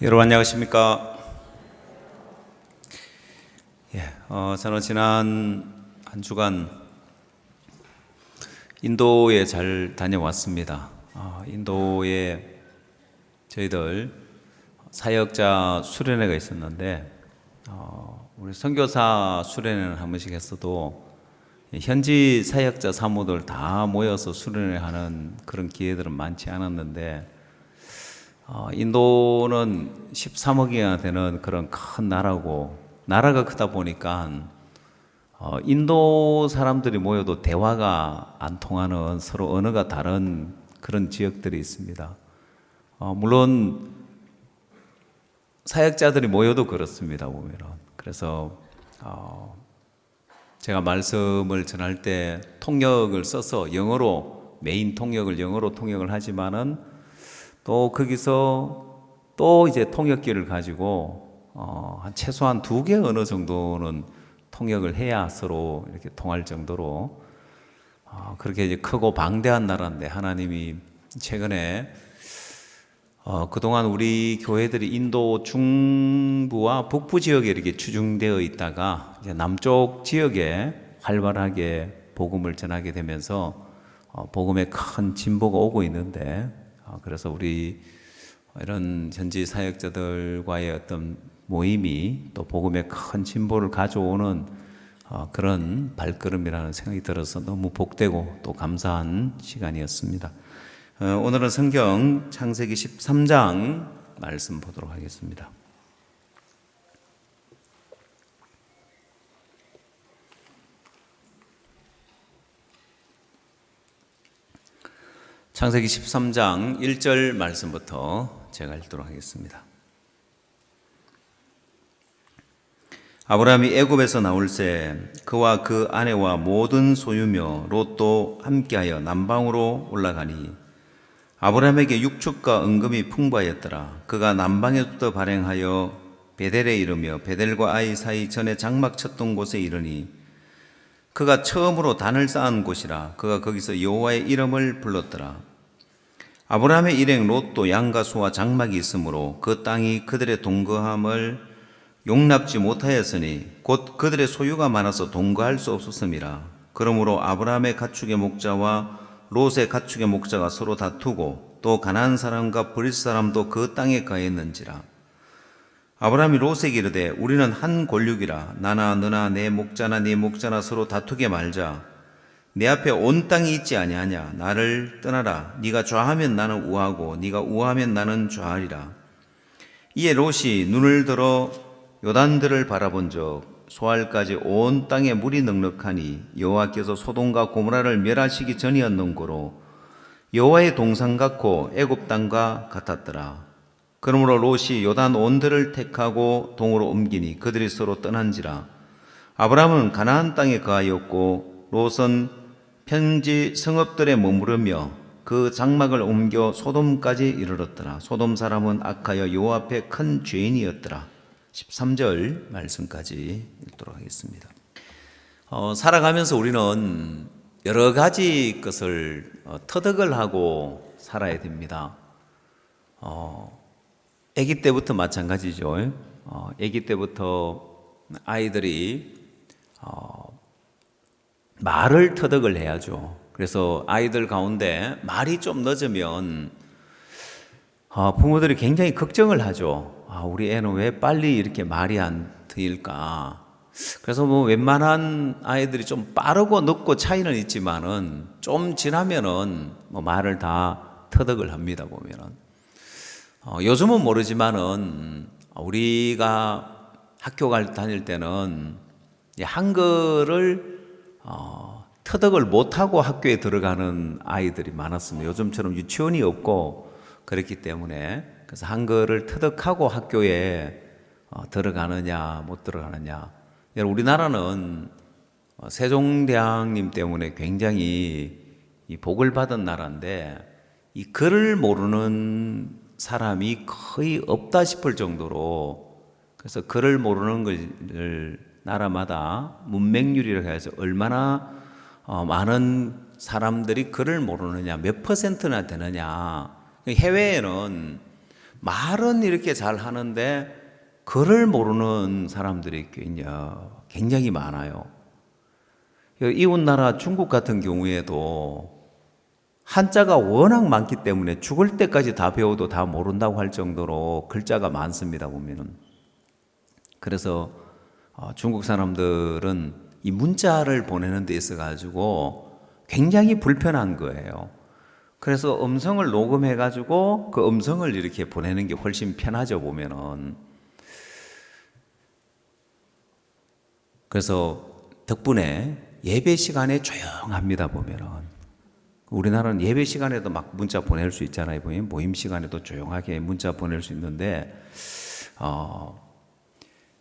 여러분 안녕하십니까? 저는 지난 한 주간 인도에 잘 다녀왔습니다. 인도에 저희들 사역자 수련회가 있었는데 우리 선교사 수련회는 한 번씩 했어도 현지 사역자 사모들 다 모여서 수련회 하는 그런 기회들은 많지 않았는데 인도는 13억이나 되는 그런 큰 나라고, 나라가 크다 보니까 인도 사람들이 모여도 대화가 안 통하는, 서로 언어가 다른 그런 지역들이 있습니다. 물론 사역자들이 모여도 그렇습니다, 보면은. 그래서 제가 말씀을 전할 때 통역을 써서 영어로, 메인 통역을 영어로 통역을 하지만은 또 거기서 또 이제 통역기를 가지고 한 최소한 2개 언어 정도는 통역을 해야 서로 이렇게 통할 정도로 그렇게 이제 크고 방대한 나라인데, 하나님이 최근에 그동안 우리 교회들이 인도 중부와 북부 지역에 이렇게 추중되어 있다가 이제 남쪽 지역에 활발하게 복음을 전하게 되면서 복음에 큰 진보가 오고 있는데, 그래서 우리 이런 현지 사역자들과의 어떤 모임이 또 복음의 큰 진보를 가져오는 그런 발걸음이라는 생각이 들어서 너무 복되고 또 감사한 시간이었습니다. 오늘은 성경 창세기 13장 말씀 보도록 하겠습니다. 창세기 13장 1절 말씀부터 제가 읽도록 하겠습니다. 아브라함이 애굽에서 나올새 그와 그 아내와 모든 소유며 롯도 함께하여 남방으로 올라가니 아브라함에게 육축과 은금이 풍부하였더라. 그가 남방에부터 발행하여 베델에 이르며 베델과 아이 사이 전에 장막 쳤던 곳에 이르니 그가 처음으로 단을 쌓은 곳이라. 그가 거기서 여호와의 이름을 불렀더라. 아브라함의 일행 롯도 양과 소와 장막이 있으므로 그 땅이 그들의 동거함을 용납지 못하였으니 곧 그들의 소유가 많아서 동거할 수 없었음이라. 그러므로 아브라함의 가축의 목자와 롯의 가축의 목자가 서로 다투고 또 가나안 사람과 브릿 사람도 그 땅에 거했는지라. 아브라함이 롯에게 이르되 우리는 한 골육이라. 나나 너나 내 목자나 네 목자나 서로 다투게 말자. 내 앞에 온 땅이 있지 아니하냐. 나를 떠나라. 네가 좌하면 나는 우하고 네가 우하면 나는 좌하리라. 이에 롯이 눈을 들어 요단들을 바라본즉 소알까지 온 땅에 물이 넉넉하니 여호와께서 소돔과 고모라를 멸하시기 전이었는고로 여호와의 동산 같고 애굽 땅과 같았더라. 그러므로 롯이 요단 온들을 택하고 동으로 옮기니 그들이 서로 떠난지라. 아브라함은 가나안 땅에 거하였고 롯은 편지 성읍들에 머무르며 그 장막을 옮겨 소돔까지 이르렀더라. 소돔 사람은 악하여 여호와 앞에 큰 죄인이었더라. 13절 말씀까지 읽도록 하겠습니다. 살아가면서 우리는 여러 가지 것을 터득을 하고 살아야 됩니다. 아기 때부터 마찬가지죠. 아기 때부터 아이들이 말을 터득을 해야죠. 그래서 아이들 가운데 말이 좀 늦으면 부모들이 굉장히 걱정을 하죠. 우리 애는 왜 빨리 이렇게 말이 안 트일까? 그래서 웬만한 아이들이 좀 빠르고 늦고 차이는 있지만은 좀 지나면은 말을 다 터득을 합니다, 보면은. 요즘은 모르지만은 우리가 학교 다닐 때는 한글을 터득을 못하고 학교에 들어가는 아이들이 많았습니다. 요즘처럼 유치원이 없고 그렇기 때문에. 그래서 한글을 터득하고 학교에 들어가느냐 못 들어가느냐. 우리나라는 세종대왕님 때문에 굉장히 복을 받은 나라인데 이 글을 모르는 사람이 거의 없다 싶을 정도로, 그래서 글을 모르는 걸 나라마다 문맹률이라고 해서 얼마나 많은 사람들이 글을 모르느냐, 몇 %나 되느냐. 해외에는 말은 이렇게 잘 하는데 글을 모르는 사람들이 굉장히 많아요. 이웃나라 중국 같은 경우에도 한자가 워낙 많기 때문에 죽을 때까지 다 배워도 다 모른다고 할 정도로 글자가 많습니다, 보면은. 그래서 중국 사람들은 이 문자를 보내는 데 있어 가지고 굉장히 불편한 거예요. 그래서 음성을 녹음해 가지고 그 음성을 이렇게 보내는 게 훨씬 편하죠, 보면은. 그래서 덕분에 예배 시간에 조용합니다, 보면은. 우리나라는 예배 시간에도 막 문자 보낼 수 있잖아요. 보면 모임 시간에도 조용하게 문자 보낼 수 있는데,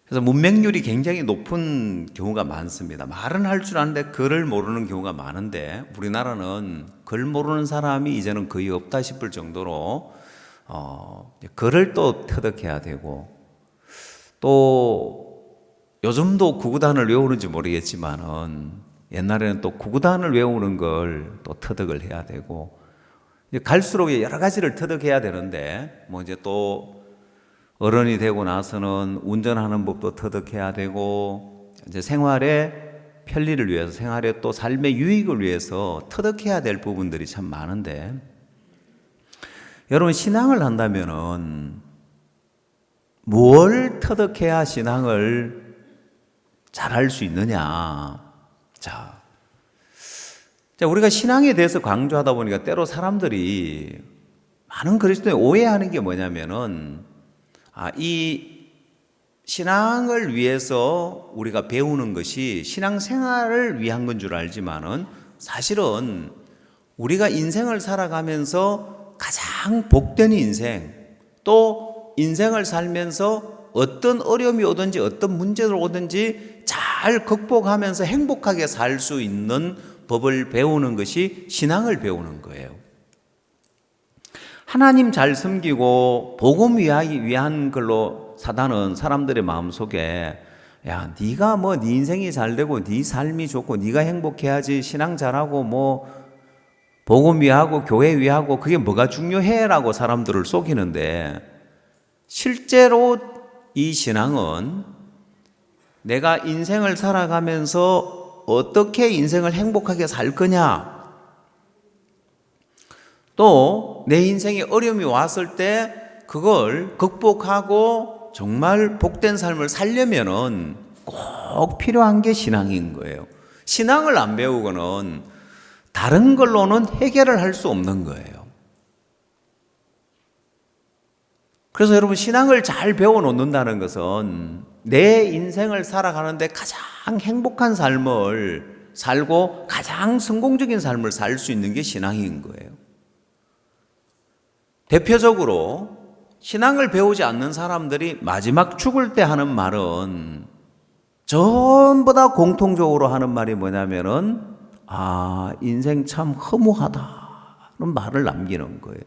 그래서 문맹률이 굉장히 높은 경우가 많습니다. 말은 할 줄 아는데 글을 모르는 경우가 많은데, 우리나라는 글 모르는 사람이 이제는 거의 없다 싶을 정도로 글을 또 터득해야 되고, 또 요즘도 구구단을 외우는지 모르겠지만은 옛날에는 또 구구단을 외우는 걸 또 터득을 해야 되고, 갈수록 여러 가지를 터득해야 되는데, 뭐 이제 또 어른이 되고 나서는 운전하는 법도 터득해야 되고, 이제 생활의 편리를 위해서, 생활의 또 삶의 유익을 위해서 터득해야 될 부분들이 참 많은데, 여러분 신앙을 한다면은 뭘 터득해야 신앙을 잘할 수 있느냐? 자, 우리가 신앙에 대해서 강조하다 보니까 때로 사람들이, 많은 그리스도인이 오해하는 게 뭐냐면은, 이 신앙을 위해서 우리가 배우는 것이 신앙생활을 위한 건 줄 알지만은 사실은 우리가 인생을 살아가면서 가장 복된 인생, 또 인생을 살면서 어떤 어려움이 오든지 어떤 문제가 오든지 잘 극복하면서 행복하게 살 수 있는 법을 배우는 것이 신앙을 배우는 거예요. 하나님 잘 섬기고 복음 위한 걸로 사단은 사람들의 마음속에, 야, 네가 뭐 네 인생이 잘 되고 네 삶이 좋고 네가 행복해야지, 신앙 잘하고 뭐 복음 위하고 교회 위하고 그게 뭐가 중요해라고 사람들을 속이는데, 실제로 이 신앙은 내가 인생을 살아가면서 어떻게 인생을 행복하게 살 거냐, 또 내 인생에 어려움이 왔을 때 그걸 극복하고 정말 복된 삶을 살려면은 꼭 필요한 게 신앙인 거예요. 신앙을 안 배우고는 다른 걸로는 해결을 할 수 없는 거예요. 그래서 여러분, 신앙을 잘 배워 놓는다는 것은 내 인생을 살아가는데 가장 행복한 삶을 살고 가장 성공적인 삶을 살 수 있는 게 신앙인 거예요. 대표적으로 신앙을 배우지 않는 사람들이 마지막 죽을 때 하는 말은, 전부 다 공통적으로 하는 말이 뭐냐면은, 인생 참 허무하다는 말을 남기는 거예요.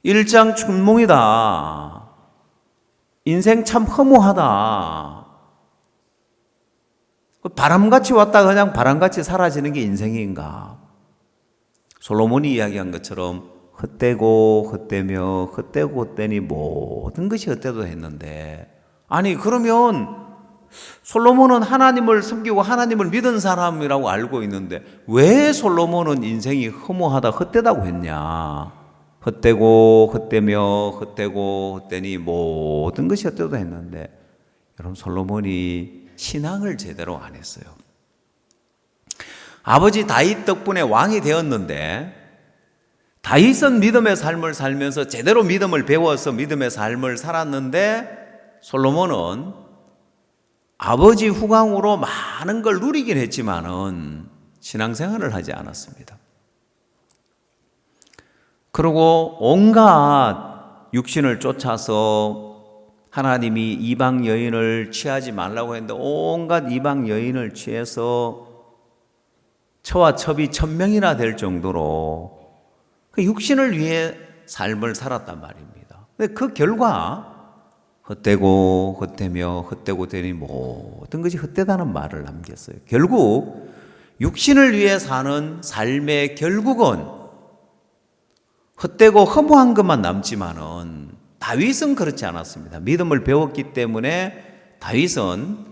일장춘몽이다. 인생 참 허무하다. 바람같이 왔다 그냥 바람같이 사라지는 게 인생인가? 솔로몬이 이야기한 것처럼 헛되고 헛되며 헛되고 헛되니 모든 것이 헛되도 했는데, 아니 그러면 솔로몬은 하나님을 섬기고 하나님을 믿은 사람이라고 알고 있는데 왜 솔로몬은 인생이 허무하다 헛되다고 했냐? 헛되고 헛되며 헛되고 헛되니 모든 것이 헛되도 했는데, 여러분 솔로몬이 신앙을 제대로 안 했어요. 아버지 다윗 덕분에 왕이 되었는데, 다윗은 믿음의 삶을 살면서 제대로 믿음을 배워서 믿음의 삶을 살았는데, 솔로몬은 아버지 후광으로 많은 걸 누리긴 했지만은 신앙생활을 하지 않았습니다. 그리고 온갖 육신을 쫓아서 하나님이 이방 여인을 취하지 말라고 했는데 온갖 이방 여인을 취해서 처와 첩이 1000명이나 될 정도로 그 육신을 위해 삶을 살았단 말입니다. 근데 그 결과 헛되고 헛되며 헛되고 되니 모든 것이 헛되다는 말을 남겼어요. 결국 육신을 위해 사는 삶의 결국은 헛되고 허무한 것만 남지만은 다윗은 그렇지 않았습니다. 믿음을 배웠기 때문에 다윗은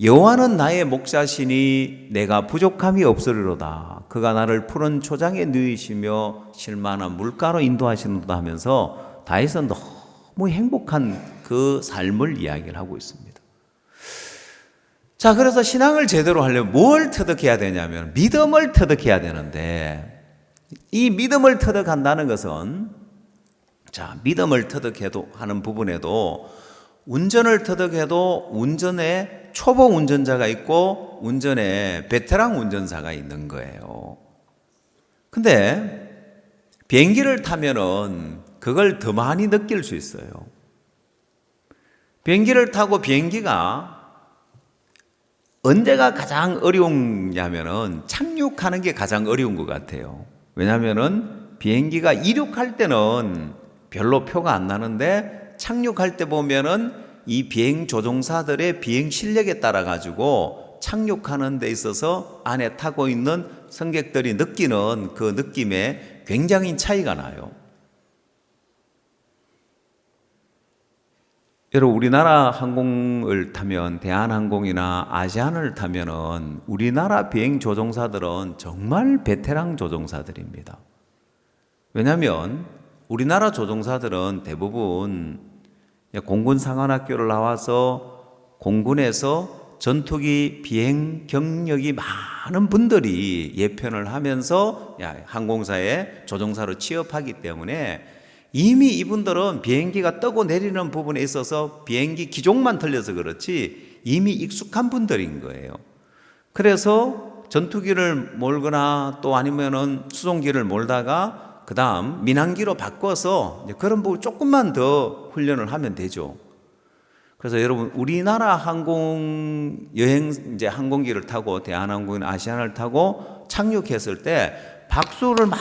여호와는 나의 목자시니 내가 부족함이 없으리로다. 그가 나를 푸른 초장에 누이시며 실만한 물가로 인도하시는도다 하면서 다윗은 너무 행복한 그 삶을 이야기를 하고 있습니다. 자, 그래서 신앙을 제대로 하려면 뭘 터득해야 되냐면 믿음을 터득해야 되는데, 이 믿음을 터득한다는 것은, 자, 믿음을 터득해도 하는 부분에도 운전을 터득해도 운전에 초보 운전자가 있고 운전에 베테랑 운전사가 있는 거예요. 근데 비행기를 타면은 그걸 더 많이 느낄 수 있어요. 비행기를 타고 비행기가 언제가 가장 어려우냐면은 착륙하는 게 가장 어려운 것 같아요. 왜냐하면은 비행기가 이륙할 때는 별로 표가 안 나는데 착륙할 때 보면은 이 비행 조종사들의 비행 실력에 따라 가지고 착륙하는 데 있어서 안에 타고 있는 승객들이 느끼는 그 느낌에 굉장히 차이가 나요. 여러분, 우리나라 항공을 타면, 대한항공이나 아시아나를 타면은 우리나라 비행 조종사들은 정말 베테랑 조종사들입니다. 왜냐하면 우리나라 조종사들은 대부분 공군 상관학교를 나와서 공군에서 전투기 비행 경력이 많은 분들이 예편을 하면서 항공사에 조종사로 취업하기 때문에 이미 이분들은 비행기가 뜨고 내리는 부분에 있어서 비행기 기종만 틀려서 그렇지 이미 익숙한 분들인 거예요. 그래서 전투기를 몰거나 또 아니면은 수송기를 몰다가 그 다음 민항기로 바꿔서 그런 부분 조금만 더 훈련을 하면 되죠. 그래서 여러분, 우리나라 항공 여행 이제 항공기를 타고 대한항공이나 아시아나를 타고 착륙했을 때 박수를 막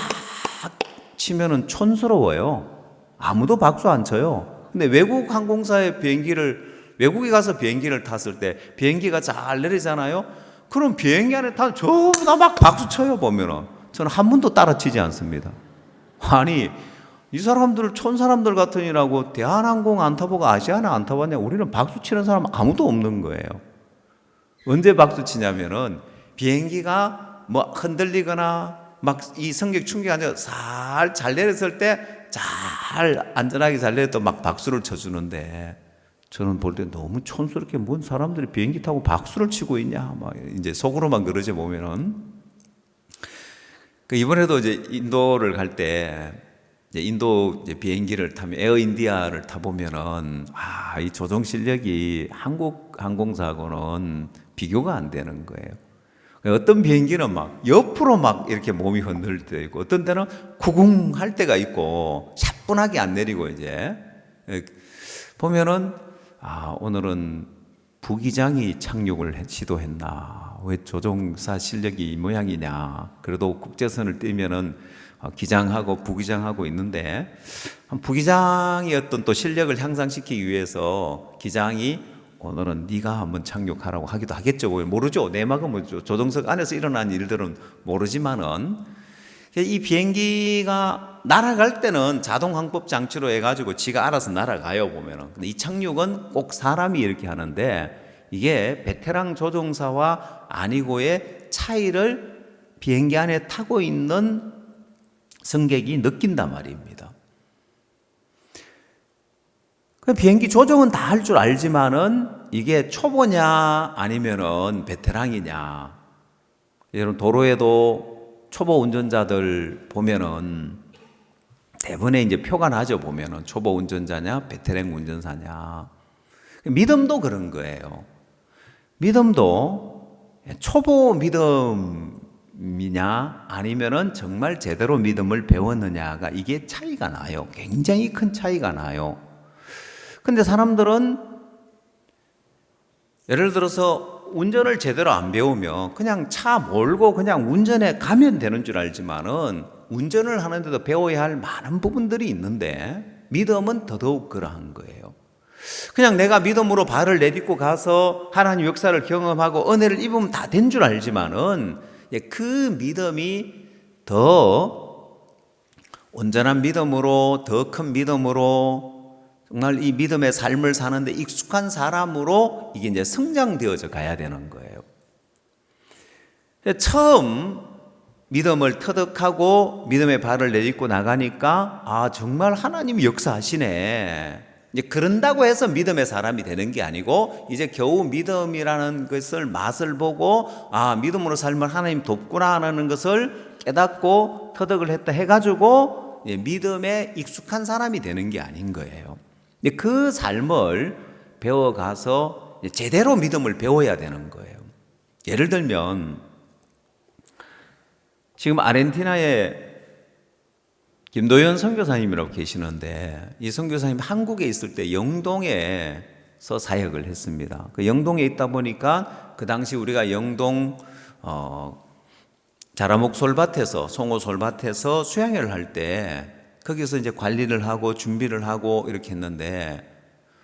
치면은 촌스러워요. 아무도 박수 안 쳐요. 근데 외국 항공사의 외국에 가서 비행기를 탔을 때 비행기가 잘 내리잖아요. 그럼 비행기 안에 타면 전부 다 막 박수 쳐요. 보면은 저는 한 번도 따라 치지 않습니다. 아니, 이 사람들 촌사람들 같으니라고 대한항공 안 타보고 아시아나 안 타봤냐? 우리는 박수 치는 사람 아무도 없는 거예요. 언제 박수 치냐면은 비행기가 뭐 흔들리거나 막 이 승객 충격이 아니라 잘 내렸을 때 잘 안전하게 잘 내렸다 막 박수를 쳐주는데, 저는 볼 때 너무 촌스럽게 뭔 사람들이 비행기 타고 박수를 치고 있냐 막 이제 속으로만 그러지 보면은. 이번에도 이제 인도를 갈 때 인도 이제 비행기를 타면 에어인디아를 타보면은 이 조종 실력이 한국 항공사하고는 비교가 안 되는 거예요. 어떤 비행기는 막 옆으로 막 이렇게 몸이 흔들 때 있고 어떤 때는 구궁 할 때가 있고 차분하게 안 내리고 이제 보면은 오늘은 부기장이 착륙을 시도했나, 왜 조종사 실력이 이 모양이냐. 그래도 국제선을 띄면은 기장하고 부기장하고 있는데 부기장의 어떤 또 실력을 향상시키기 위해서 기장이 오늘은 네가 한번 착륙하라고 하기도 하겠죠. 모르죠. 내막은 뭐죠. 조종석 안에서 일어난 일들은 모르지만은 이 비행기가 날아갈 때는 자동 항법 장치로 해가지고 지가 알아서 날아가요 보면은. 근데 이 착륙은 꼭 사람이 이렇게 하는데 이게 베테랑 조종사와 아니고의 차이를 비행기 안에 타고 있는 승객이 느낀단 말입니다. 비행기 조종은 다 할 줄 알지만은 이게 초보냐 아니면은 베테랑이냐. 여러분, 도로에도 초보 운전자들 보면은 대부분의 이제 표가 나죠. 보면은 초보 운전자냐 베테랑 운전사냐. 믿음도 그런 거예요. 믿음도 초보 믿음이냐 아니면은 정말 제대로 믿음을 배웠느냐가 이게 차이가 나요. 굉장히 큰 차이가 나요. 근데 사람들은 예를 들어서 운전을 제대로 안 배우면 그냥 차 몰고 그냥 운전해 가면 되는 줄 알지만은 운전을 하는데도 배워야 할 많은 부분들이 있는데 믿음은 더더욱 그러한 거예요. 그냥 내가 믿음으로 발을 내딛고 가서 하나님 역사를 경험하고 은혜를 입으면 다 된 줄 알지만은 그 믿음이 더 온전한 믿음으로, 더 큰 믿음으로, 정말 이 믿음의 삶을 사는데 익숙한 사람으로 이게 이제 성장되어져 가야 되는 거예요. 처음 믿음을 터득하고 믿음의 발을 내딛고 나가니까 아, 정말 하나님이 역사하시네. 이제 그런다고 해서 믿음의 사람이 되는 게 아니고 이제 겨우 믿음이라는 것을 맛을 보고 아, 믿음으로 살면 하나님 돕구나 하는 것을 깨닫고 터득을 했다 해가지고 믿음에 익숙한 사람이 되는 게 아닌 거예요. 그 삶을 배워가서 제대로 믿음을 배워야 되는 거예요. 예를 들면 지금 아르헨티나에 김도현 선교사님이라고 계시는데 이 선교사님 한국에 있을 때 영동에서 사역을 했습니다. 그 영동에 있다 보니까 그 당시 우리가 영동 자라목 솔밭에서 송호 솔밭에서 수양회를 할 때 거기서 이제 관리를 하고 준비를 하고 이렇게 했는데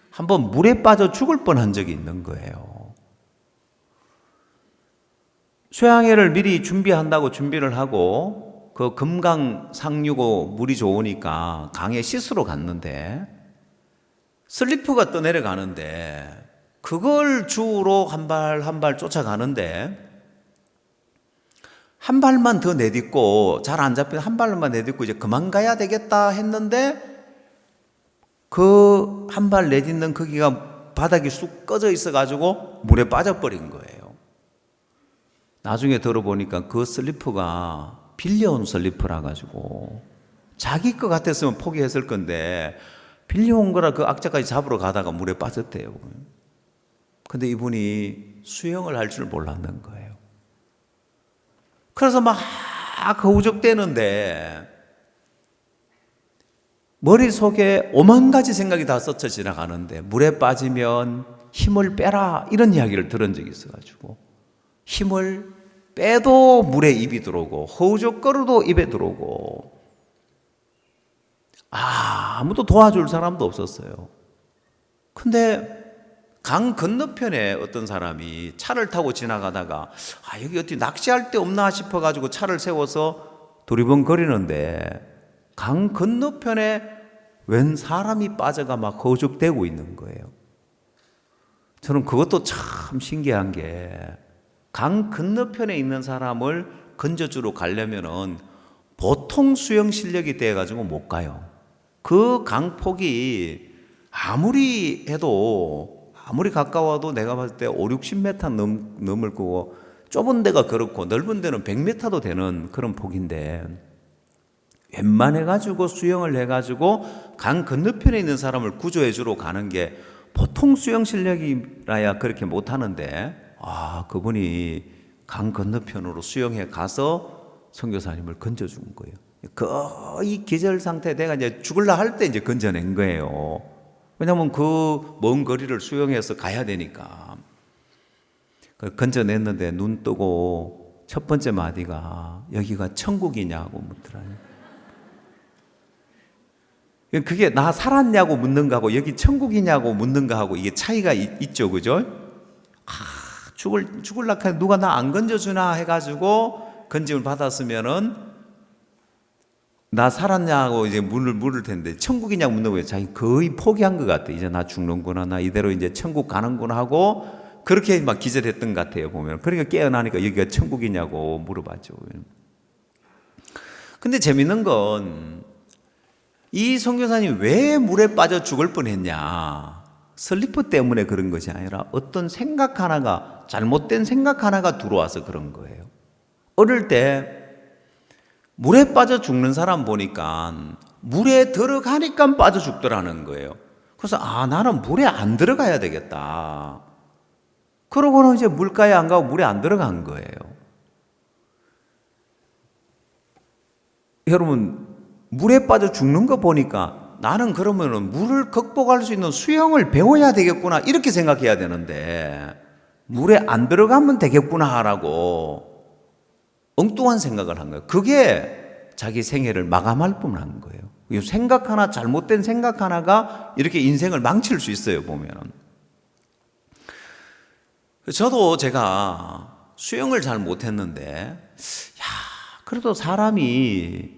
한번 물에 빠져 죽을 뻔한 적이 있는 거예요. 수양회를 미리 준비한다고 준비를 하고 그 금강 상류고 물이 좋으니까 강에 씻으러 갔는데 슬리퍼가 떠내려가는데 그걸 주우러 한 발 한 발 쫓아가는데 한 발만 더 내딛고 잘 안 잡혀 한 발만 내딛고 이제 그만 가야 되겠다 했는데 그 한 발 내딛는 거기가 바닥이 쑥 꺼져 있어가지고 물에 빠져버린 거예요. 나중에 들어보니까 그 슬리퍼가 빌려온 슬리퍼라 가지고 자기 거 같았으면 포기했을 건데 빌려온 거라 그 악자까지 잡으러 가다가 물에 빠졌대요. 근데 이분이 수영을 할 줄 몰랐는 거예요. 그래서 막 허우적대는데 머릿속에 오만 가지 생각이 다 스쳐 지나가는데 물에 빠지면 힘을 빼라 이런 이야기를 들은 적이 있어가지고 힘을 빼도 물에 입이 들어오고 허우적거려도 입에 들어오고 아무도 도와줄 사람도 없었어요. 근데 강 건너편에 어떤 사람이 차를 타고 지나가다가 여기 어디 낚시할 데 없나 싶어가지고 차를 세워서 두리번거리는데 강 건너편에 웬 사람이 빠져가 막 허우적대고 있는 거예요. 저는 그것도 참 신기한 게 강 건너편에 있는 사람을 건져주러 가려면은 보통 수영 실력이 돼가지고 못 가요. 그 강폭이 아무리 해도 아무리 가까워도 내가 봤을 때 5, 60m 넘을 거고 좁은 데가 그렇고 넓은 데는 100m도 되는 그런 폭인데 웬만해가지고 수영을 해가지고 강 건너편에 있는 사람을 구조해주러 가는 게 보통 수영 실력이라야 그렇게 못하는데 그분이 강 건너편으로 수영해 가서 선교사님을 건져준 거예요. 거의 기절 상태 내가 이제 죽을라 할 때 이제 건져낸 거예요. 왜냐하면 그 먼 거리를 수영해서 가야 되니까. 건져냈는데 눈 뜨고 첫 번째 마디가 여기가 천국이냐고 묻더라고요. 그게 나 살았냐고 묻는 거하고 여기 천국이냐고 묻는 거하고 이게 차이가 있죠, 그죠? 죽을라 해 누가 나 안 건져주나 해가지고 건짐을 받았으면은 나 살았냐고 이제 물을 텐데 천국이냐고 묻는 거예요. 자기 거의 포기한 것 같아. 이제 나 죽는구나, 나 이대로 이제 천국 가는구나 하고 그렇게 막 기절했던 것 같아요, 보면. 그러니까 깨어나니까 여기가 천국이냐고 물어봤죠. 근데 재밌는 건 이 선교사님이 왜 물에 빠져 죽을 뻔했냐? 슬리퍼 때문에 그런 것이 아니라 어떤 생각 하나가, 잘못된 생각 하나가 들어와서 그런 거예요. 어릴 때 물에 빠져 죽는 사람 보니까 물에 들어가니까 빠져 죽더라는 거예요. 그래서 나는 물에 안 들어가야 되겠다. 그러고는 이제 물가에 안 가고 물에 안 들어간 거예요. 여러분, 물에 빠져 죽는 거 보니까 나는 그러면은 물을 극복할 수 있는 수영을 배워야 되겠구나 이렇게 생각해야 되는데 물에 안 들어가면 되겠구나라고 엉뚱한 생각을 한 거예요. 그게 자기 생애를 마감할 뻔한 거예요. 생각 하나, 잘못된 생각 하나가 이렇게 인생을 망칠 수 있어요, 보면은. 저도 제가 수영을 잘 못했는데 그래도 사람이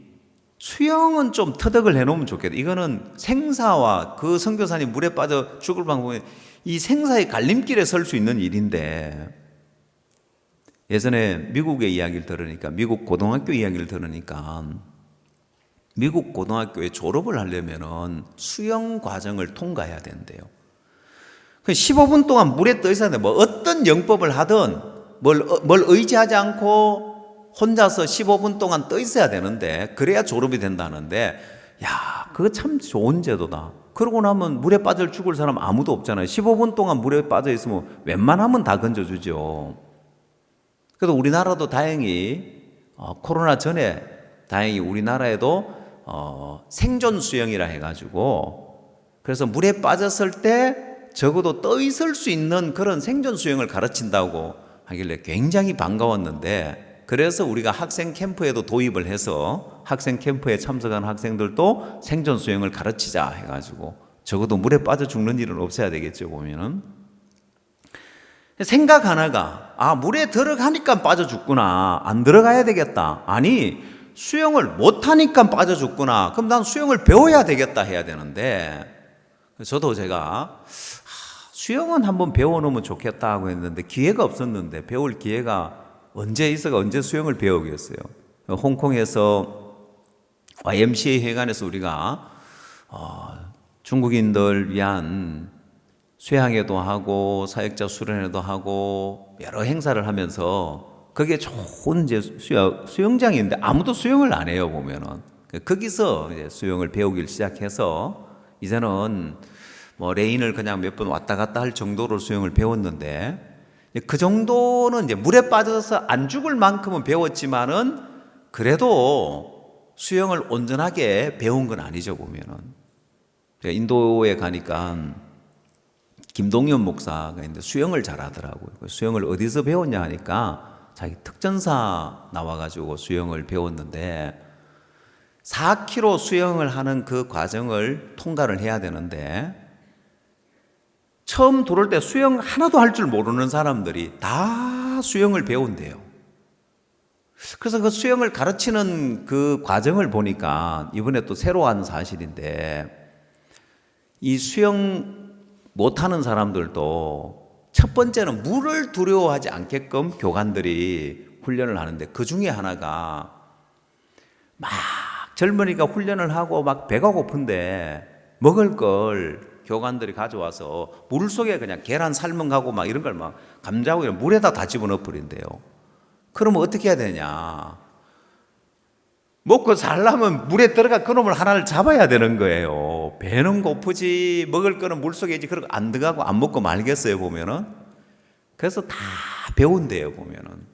수영은 좀 터득을 해놓으면 좋겠다. 이거는 생사와 그 선교사님 물에 빠져 죽을 방법이 이 생사의 갈림길에 설 수 있는 일인데, 예전에 미국의 이야기를 들으니까, 미국 고등학교 이야기를 들으니까, 미국 고등학교에 졸업을 하려면은 수영 과정을 통과해야 된대요. 15분 동안 물에 떠 있어야 돼. 뭐 어떤 영법을 하든 뭘 의지하지 않고 혼자서 15분 동안 떠 있어야 되는데, 그래야 졸업이 된다는데, 야, 그거 참 좋은 제도다. 그러고 나면 물에 빠져 죽을 사람 아무도 없잖아요. 15분 동안 물에 빠져 있으면 웬만하면 다 건져주죠. 그래도 우리나라도 다행히 코로나 전에 다행히 우리나라에도 생존 수영이라 해가지고, 그래서 물에 빠졌을 때 적어도 떠 있을 수 있는 그런 생존 수영을 가르친다고 하길래 굉장히 반가웠는데, 그래서 우리가 학생 캠프에도 도입을 해서 학생 캠프에 참석한 학생들도 생존 수영을 가르치자 해가지고, 적어도 물에 빠져 죽는 일은 없어야 되겠죠. 보면은 생각 하나가, 물에 들어가니까 빠져 죽구나, 안 들어가야 되겠다. 아니, 수영을 못하니까 빠져 죽구나, 그럼 난 수영을 배워야 되겠다 해야 되는데, 저도 제가 수영은 한번 배워놓으면 좋겠다 하고 했는데 기회가 없었는데, 배울 기회가 언제 수영을 배우겠어요. 홍콩에서 YMCA 회관에서 우리가 중국인들 위한 수양회도 하고 사역자 수련회도 하고 여러 행사를 하면서, 그게 좋은 이제 수영장인데 아무도 수영을 안 해요. 보면은 거기서 이제 수영을 배우기 시작해서 이제는 뭐 레인을 그냥 몇 번 왔다 갔다 할 정도로 수영을 배웠는데, 그 정도는 이제 물에 빠져서 안 죽을 만큼은 배웠지만은 그래도 수영을 온전하게 배운 건 아니죠. 보면은 제가 인도에 가니까 김동연 목사가 있는데 수영을 잘하더라고요. 수영을 어디서 배웠냐 하니까 자기 특전사 나와가지고 수영을 배웠는데, 4km 수영을 하는 그 과정을 통과를 해야 되는데, 처음 들어올 때 수영 하나도 할 줄 모르는 사람들이 다 수영을 배운대요. 그래서 그 수영을 가르치는 그 과정을 보니까 이번에 또 새로운 사실인데, 이 수영 못하는 사람들도 첫 번째는 물을 두려워하지 않게끔 교관들이 훈련을 하는데, 그 중에 하나가 막 젊으니까 훈련을 하고 막 배가 고픈데 먹을 걸 교관들이 가져와서 물 속에 그냥 계란 삶은 거하고 막 이런 걸 막 감자하고 이런 물에다 다 집어넣어 버린대요. 그러면 어떻게 해야 되냐? 먹고 살려면 물에 들어가 그놈을 하나를 잡아야 되는 거예요. 배는 고프지 먹을 거는 물 속에 있지, 그러고 안 들어가고 안 먹고 말겠어요. 보면은 그래서 다 배운대요. 보면은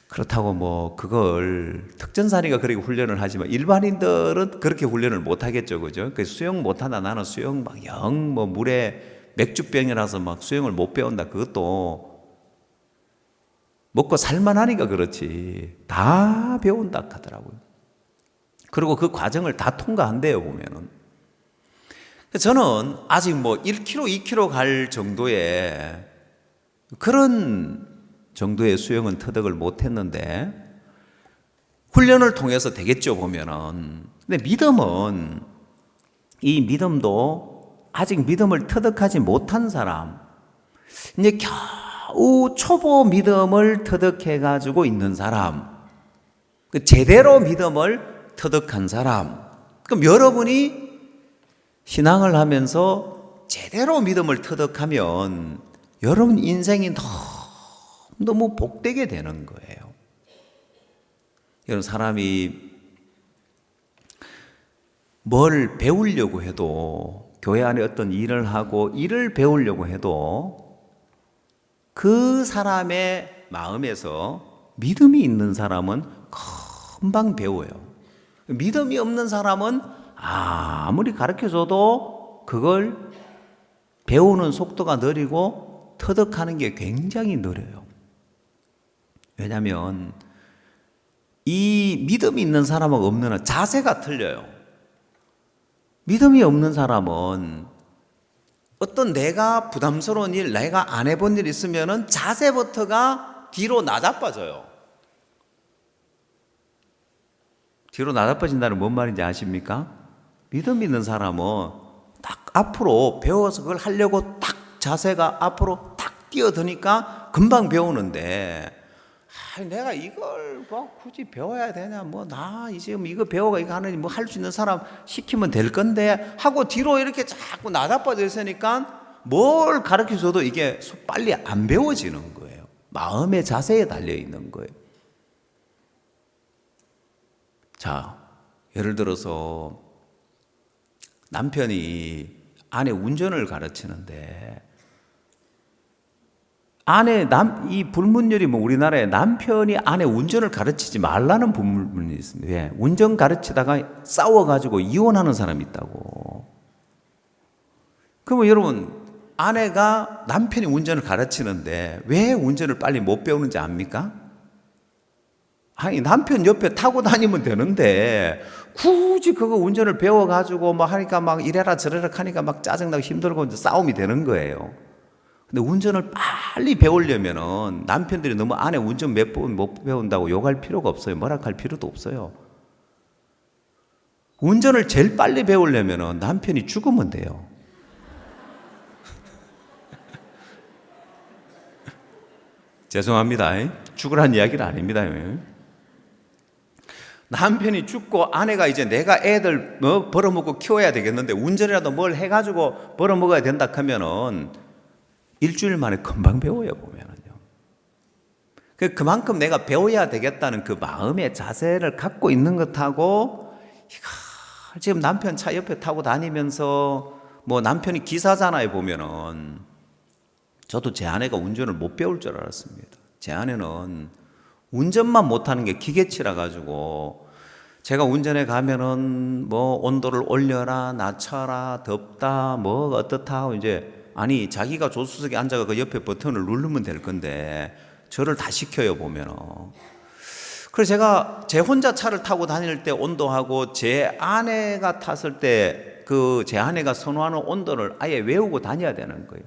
그렇다고 뭐 그걸 특전사니까 그렇게 훈련을 하지만 일반인들은 그렇게 훈련을 못 하겠죠. 그죠? 그 수영 못 한다. 나는 수영 막 영 뭐 물에 맥주병이라서 막 수영을 못 배운다. 그것도 먹고 살만하니까 그렇지. 다 배운다 하더라고요. 그리고 그 과정을 다 통과한대요. 보면은. 저는 아직 뭐 1km, 2km 갈 정도의 그런 정도의 수영은 터득을 못했는데 훈련을 통해서 되겠죠. 보면은. 근데 믿음은, 이 믿음도 아직 믿음을 터득하지 못한 사람, 이제 겨우 초보 믿음을 터득해 가지고 있는 사람, 제대로 믿음을 터득한 사람, 그럼 여러분이 신앙을 하면서 제대로 믿음을 터득하면 여러분 인생이 너무 복되게 되는 거예요. 여러분, 사람이 뭘 배우려고 해도, 교회 안에 어떤 일을 하고 일을 배우려고 해도 그 사람의 마음에서 믿음이 있는 사람은 금방 배워요. 믿음이 없는 사람은 아무리 가르쳐줘도 그걸 배우는 속도가 느리고 터득하는 게 굉장히 느려요. 왜냐하면 이 믿음이 있는 사람하고 없는 한 자세가 틀려요. 믿음이 없는 사람은 어떤 내가 부담스러운 일, 내가 안 해본 일 있으면은 자세부터가 뒤로 나자빠져요. 뒤로 나다빠진다는 뭔 말인지 아십니까? 믿음 있는 사람은 딱 앞으로 배워서 그걸 하려고 딱 자세가 앞으로 딱 뛰어드니까 금방 배우는데, 내가 이걸 뭐 굳이 배워야 되냐, 뭐 나 이제 이거 배워가 이거 하느니 뭐 할 수 있는 사람 시키면 될 건데 하고 뒤로 이렇게 자꾸 나다빠져 있으니까 뭘 가르쳐줘도 이게 빨리 안 배워지는 거예요. 마음의 자세에 달려 있는 거예요. 자, 예를 들어서 남편이 아내 운전을 가르치는데, 이 불문율이 뭐 우리나라에 남편이 아내 운전을 가르치지 말라는 불문이 있습니다. 왜? 운전 가르치다가 싸워가지고 이혼하는 사람이 있다고. 그러면 여러분, 아내가 남편이 운전을 가르치는데 왜 운전을 빨리 못 배우는지 압니까? 아니, 남편 옆에 타고 다니면 되는데 굳이 그거 운전을 배워가지고 막 하니까 막 이래라 저래라 하니까 막 짜증나고 힘들고 이제 싸움이 되는 거예요. 근데 운전을 빨리 배우려면은 남편들이 너무 아내 운전 몇 번 못 배운다고 욕할 필요가 없어요. 뭐라 할 필요도 없어요. 운전을 제일 빨리 배우려면은 남편이 죽으면 돼요. 죄송합니다. 죽으란 이야기는 아닙니다. 남편이 죽고 아내가 이제 내가 애들 뭐 벌어먹고 키워야 되겠는데 운전이라도 뭘 해가지고 벌어먹어야 된다 하면은 일주일 만에 금방 배워요, 보면은요. 그만큼 내가 배워야 되겠다는 그 마음의 자세를 갖고 있는 것하고, 지금 남편 차 옆에 타고 다니면서 뭐 남편이 기사잖아요, 보면은. 저도 제 아내가 운전을 못 배울 줄 알았습니다. 제 아내는 운전만 못하는 게 기계치라 가지고 제가 운전에 가면은 뭐 온도를 올려라, 낮춰라, 덥다, 뭐 어떻다 하고 이제, 아니 자기가 조수석에 앉아서 그 옆에 버튼을 누르면 될 건데 저를 다 시켜요, 보면은. 그래서 제가 제 혼자 차를 타고 다닐 때 온도하고 제 아내가 탔을 때 그 제 아내가 선호하는 온도를 아예 외우고 다녀야 되는 거예요.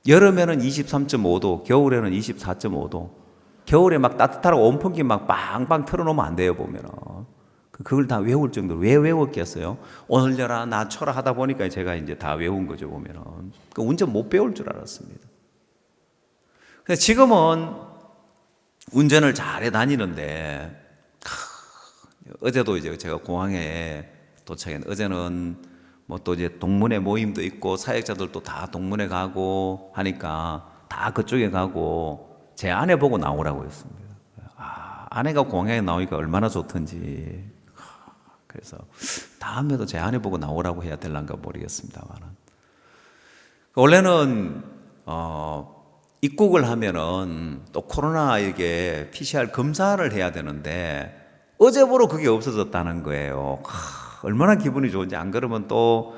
여름에는 23.5도, 겨울에는 24.5도. 겨울에 막 따뜻하고 온풍기 막 빵빵 틀어놓으면 안 돼요, 보면은. 그걸 다 외울 정도로. 왜 외웠겠어요? 올려라, 낮춰라 하다 보니까 제가 이제 다 외운 거죠, 보면은. 운전 못 배울 줄 알았습니다. 근데 지금은 운전을 잘해 다니는데, 어제도 이제 제가 공항에 도착했는데, 어제는 뭐 또 이제 동문회 모임도 있고 사역자들도 다 동문회 가고 하니까 다 그쪽에 가고 제 아내 보고 나오라고 했습니다. 아내가 공항에 나오니까 얼마나 좋던지. 그래서 다음에도 제 아내 보고 나오라고 해야 될란가 모르겠습니다만은. 원래는 입국을 하면은 또 코로나 이게 PCR 검사를 해야 되는데 어제부로 그게 없어졌다는 거예요. 얼마나 기분이 좋은지. 안 그러면 또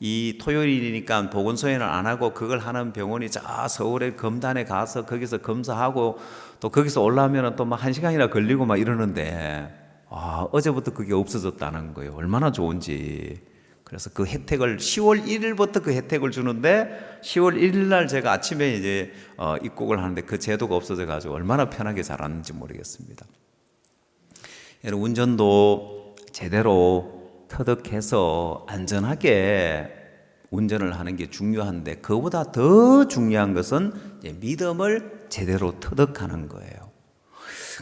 이 토요일이니까 보건소에는 안 하고 그걸 하는 병원이 저 서울의 검단에 가서 거기서 검사하고 또 거기서 올라오면 또 막 1시간이나 걸리고 막 이러는데, 어제부터 그게 없어졌다는 거예요. 얼마나 좋은지. 그래서 그 혜택을 10월 1일부터 그 혜택을 주는데 10월 1일 날 제가 아침에 이제 입국을 하는데 그 제도가 없어져 가지고 얼마나 편하게 살았는지 모르겠습니다. 여러분, 운전도 제대로 터득해서 안전하게 운전을 하는 게 중요한데, 그보다 더 중요한 것은 믿음을 제대로 터득하는 거예요.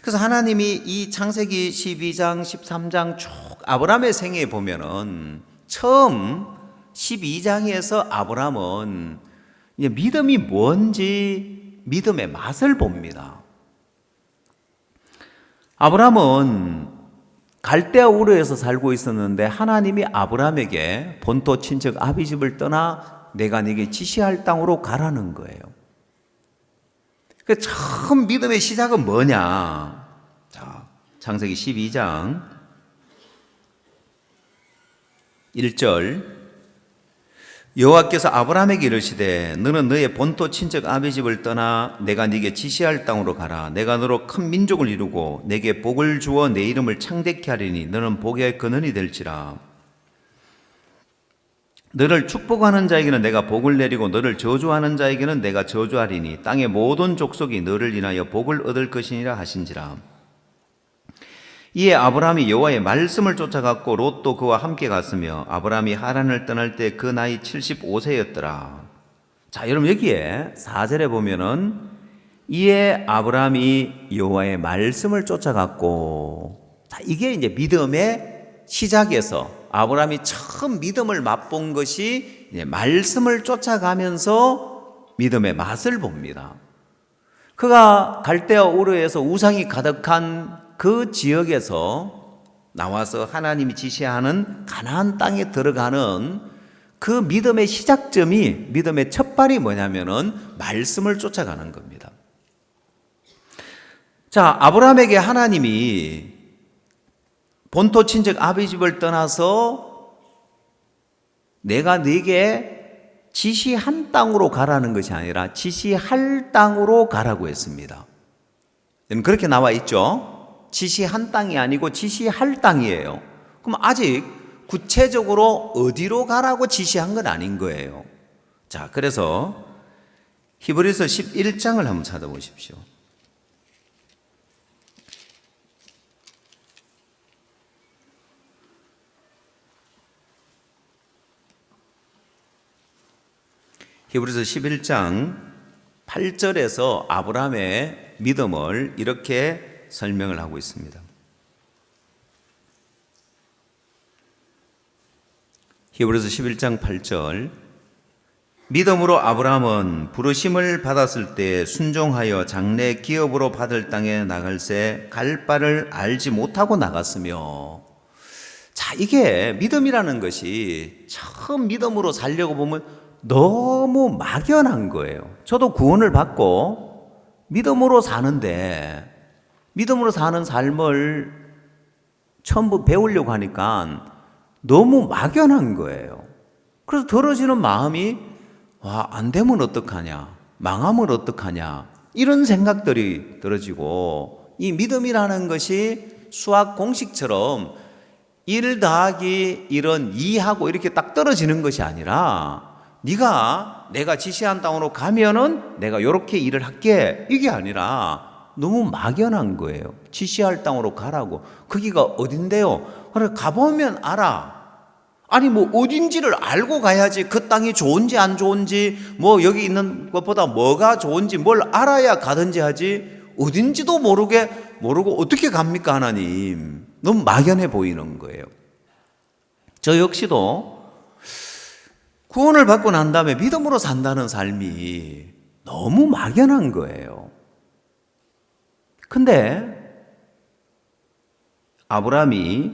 그래서 하나님이 이 창세기 12장, 13장 쭉 아브라함의 생애에 보면은 처음 12장에서 아브라함은 믿음이 뭔지 믿음의 맛을 봅니다. 아브라함은 갈대아 우르에서 살고 있었는데 하나님이 아브라함에게 본토 친척 아비집을 떠나 내가 네게 지시할 땅으로 가라는 거예요. 그 처음 믿음의 시작은 뭐냐? 자, 창세기 12장 1절. 여호와께서 아브라함에게 이르시되 너는 너의 본토 친척 아비집을 떠나 내가 네게 지시할 땅으로 가라. 내가 너로 큰 민족을 이루고 내게 복을 주어 내 이름을 창대케 하리니 너는 복의 근원이 될지라. 너를 축복하는 자에게는 내가 복을 내리고 너를 저주하는 자에게는 내가 저주하리니 땅의 모든 족속이 너를 인하여 복을 얻을 것이니라 하신지라. 이에 아브라함이 여호와의 말씀을 쫓아갔고 롯도 그와 함께 갔으며 아브라함이 하란을 떠날 때 그 나이 75세였더라. 자, 여러분 여기에 4절에 보면은 이에 아브라함이 여호와의 말씀을 쫓아갔고, 자, 이게 이제 믿음의 시작에서 아브라함이 처음 믿음을 맛본 것이 이제 말씀을 쫓아가면서 믿음의 맛을 봅니다. 그가 갈대아 우르에서 우상이 가득한 그 지역에서 나와서 하나님이 지시하는 가나안 땅에 들어가는 그 믿음의 시작점이, 믿음의 첫발이 뭐냐면은 말씀을 쫓아가는 겁니다. 자, 아브라함에게 하나님이 본토 친척 아비 집을 떠나서 내가 네게 지시한 땅으로 가라는 것이 아니라 지시할 땅으로 가라고 했습니다. 그렇게 나와 있죠. 지시한 땅이 아니고 지시할 땅이에요. 그럼 아직 구체적으로 어디로 가라고 지시한 건 아닌 거예요. 자, 그래서 히브리서 11장을 한번 찾아보십시오. 히브리서 11장 8절에서 아브라함의 믿음을 이렇게 설명을 하고 있습니다. 히브리서 11장 8절, 믿음으로 아브라함은 부르심을 받았을 때 순종하여 장래 기업으로 받을 땅에 나갈새 갈 바를 알지 못하고 나갔으며. 자, 이게 믿음이라는 것이 처음 믿음으로 살려고 보면 너무 막연한 거예요. 저도 구원을 받고 믿음으로 사는데 믿음으로 사는 삶을 처음 배우려고 하니까 너무 막연한 거예요. 그래서 들어지는 마음이 안 되면 어떡하냐, 망하면 어떡하냐, 이런 생각들이 들어지고, 이 믿음이라는 것이 수학 공식처럼 1 더하기 1은 2하고 이렇게 딱 떨어지는 것이 아니라 내가 지시한 땅으로 가면은 내가 이렇게 일을 할게, 이게 아니라 너무 막연한 거예요. 지시할 땅으로 가라고. 거기가 어딘데요? 그래, 가보면 알아. 아니 뭐 어딘지를 알고 가야지. 그 땅이 좋은지 안 좋은지, 뭐 여기 있는 것보다 뭐가 좋은지 뭘 알아야 가든지 하지. 어딘지도 모르고 어떻게 갑니까 하나님? 너무 막연해 보이는 거예요. 저 역시도 구원을 받고 난 다음에 믿음으로 산다는 삶이 너무 막연한 거예요. 근데 아브라함이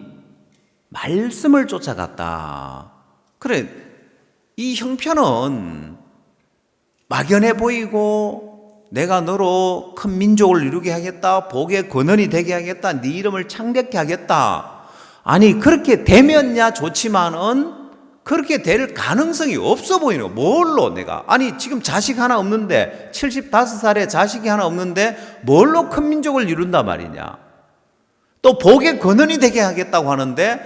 말씀을 쫓아갔다. 그래, 이 형편은 막연해 보이고 내가 너로 큰 민족을 이루게 하겠다, 복의 근원이 되게 하겠다, 네 이름을 창대케 하겠다. 아니 그렇게 되면야 좋지만은 그렇게 될 가능성이 없어 보이는 거예요. 뭘로 내가, 아니 지금 자식 하나 없는데, 75살에 자식이 하나 없는데 뭘로 큰 민족을 이룬단 말이냐. 또 복의 근원이 되게 하겠다고 하는데,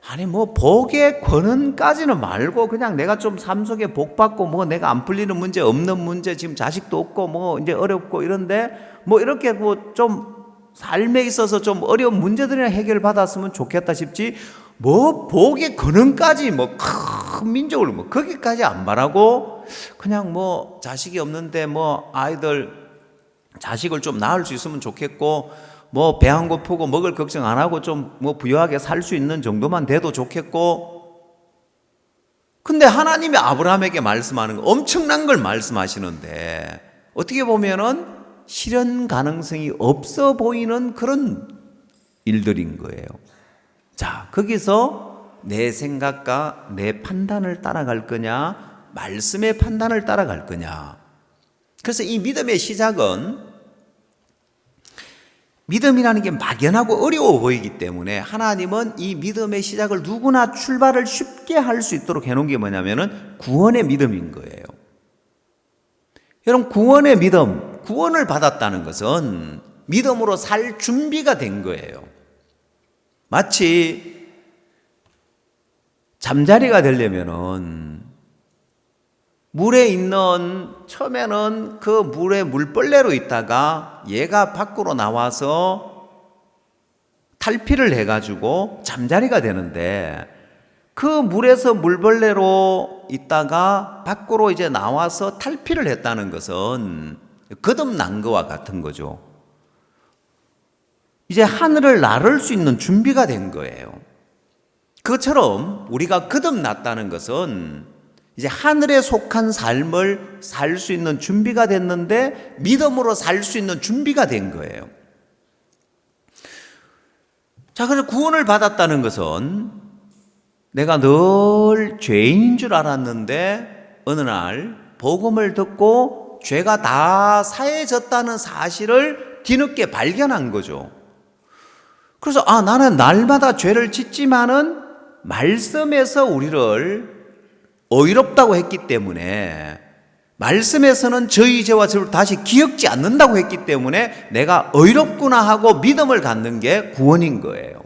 아니 뭐 복의 근원까지는 말고 그냥 내가 좀 삶 속에 복 받고 뭐 내가 안 풀리는 문제, 없는 문제, 지금 자식도 없고 뭐 이제 어렵고 이런데 뭐 이렇게 뭐 좀 삶에 있어서 좀 어려운 문제들이나 해결받았으면 좋겠다 싶지, 뭐 복의 근원까지 뭐 큰 민족을 뭐 거기까지 안 바라고 그냥 뭐 자식이 없는데 뭐 아이들 자식을 좀 낳을 수 있으면 좋겠고, 뭐 배 안 고프고 먹을 걱정 안 하고 좀 뭐 부유하게 살 수 있는 정도만 돼도 좋겠고. 근데 하나님이 아브라함에게 말씀하는 거 엄청난 걸 말씀하시는데 어떻게 보면은 실현 가능성이 없어 보이는 그런 일들인 거예요. 자, 거기서 내 생각과 내 판단을 따라갈 거냐, 말씀의 판단을 따라갈 거냐. 그래서 이 믿음의 시작은, 믿음이라는 게 막연하고 어려워 보이기 때문에 하나님은 이 믿음의 시작을 누구나 출발을 쉽게 할 수 있도록 해놓은 게 뭐냐면은 구원의 믿음인 거예요. 여러분, 구원의 믿음, 구원을 받았다는 것은 믿음으로 살 준비가 된 거예요. 마치 잠자리가 되려면은 물에 있는, 처음에는 그 물에 물벌레로 있다가 얘가 밖으로 나와서 탈피를 해가지고 잠자리가 되는데 그 물에서 물벌레로 있다가 밖으로 이제 나와서 탈피를 했다는 것은 거듭난 것과 같은 거죠. 이제 하늘을 나를 수 있는 준비가 된 거예요. 그것처럼 우리가 거듭났다는 것은 이제 하늘에 속한 삶을 살 수 있는 준비가 됐는데 믿음으로 살 수 있는 준비가 된 거예요. 자, 그래서 구원을 받았다는 것은 내가 늘 죄인인 줄 알았는데 어느 날 복음을 듣고 죄가 다 사해졌다는 사실을 뒤늦게 발견한 거죠. 그래서 나는 날마다 죄를 짓지만은 말씀에서 우리를 의롭다고 했기 때문에 말씀에서는 저희 죄와 저를 다시 기억지 않는다고 했기 때문에 내가 의롭구나 하고 믿음을 갖는 게 구원인 거예요.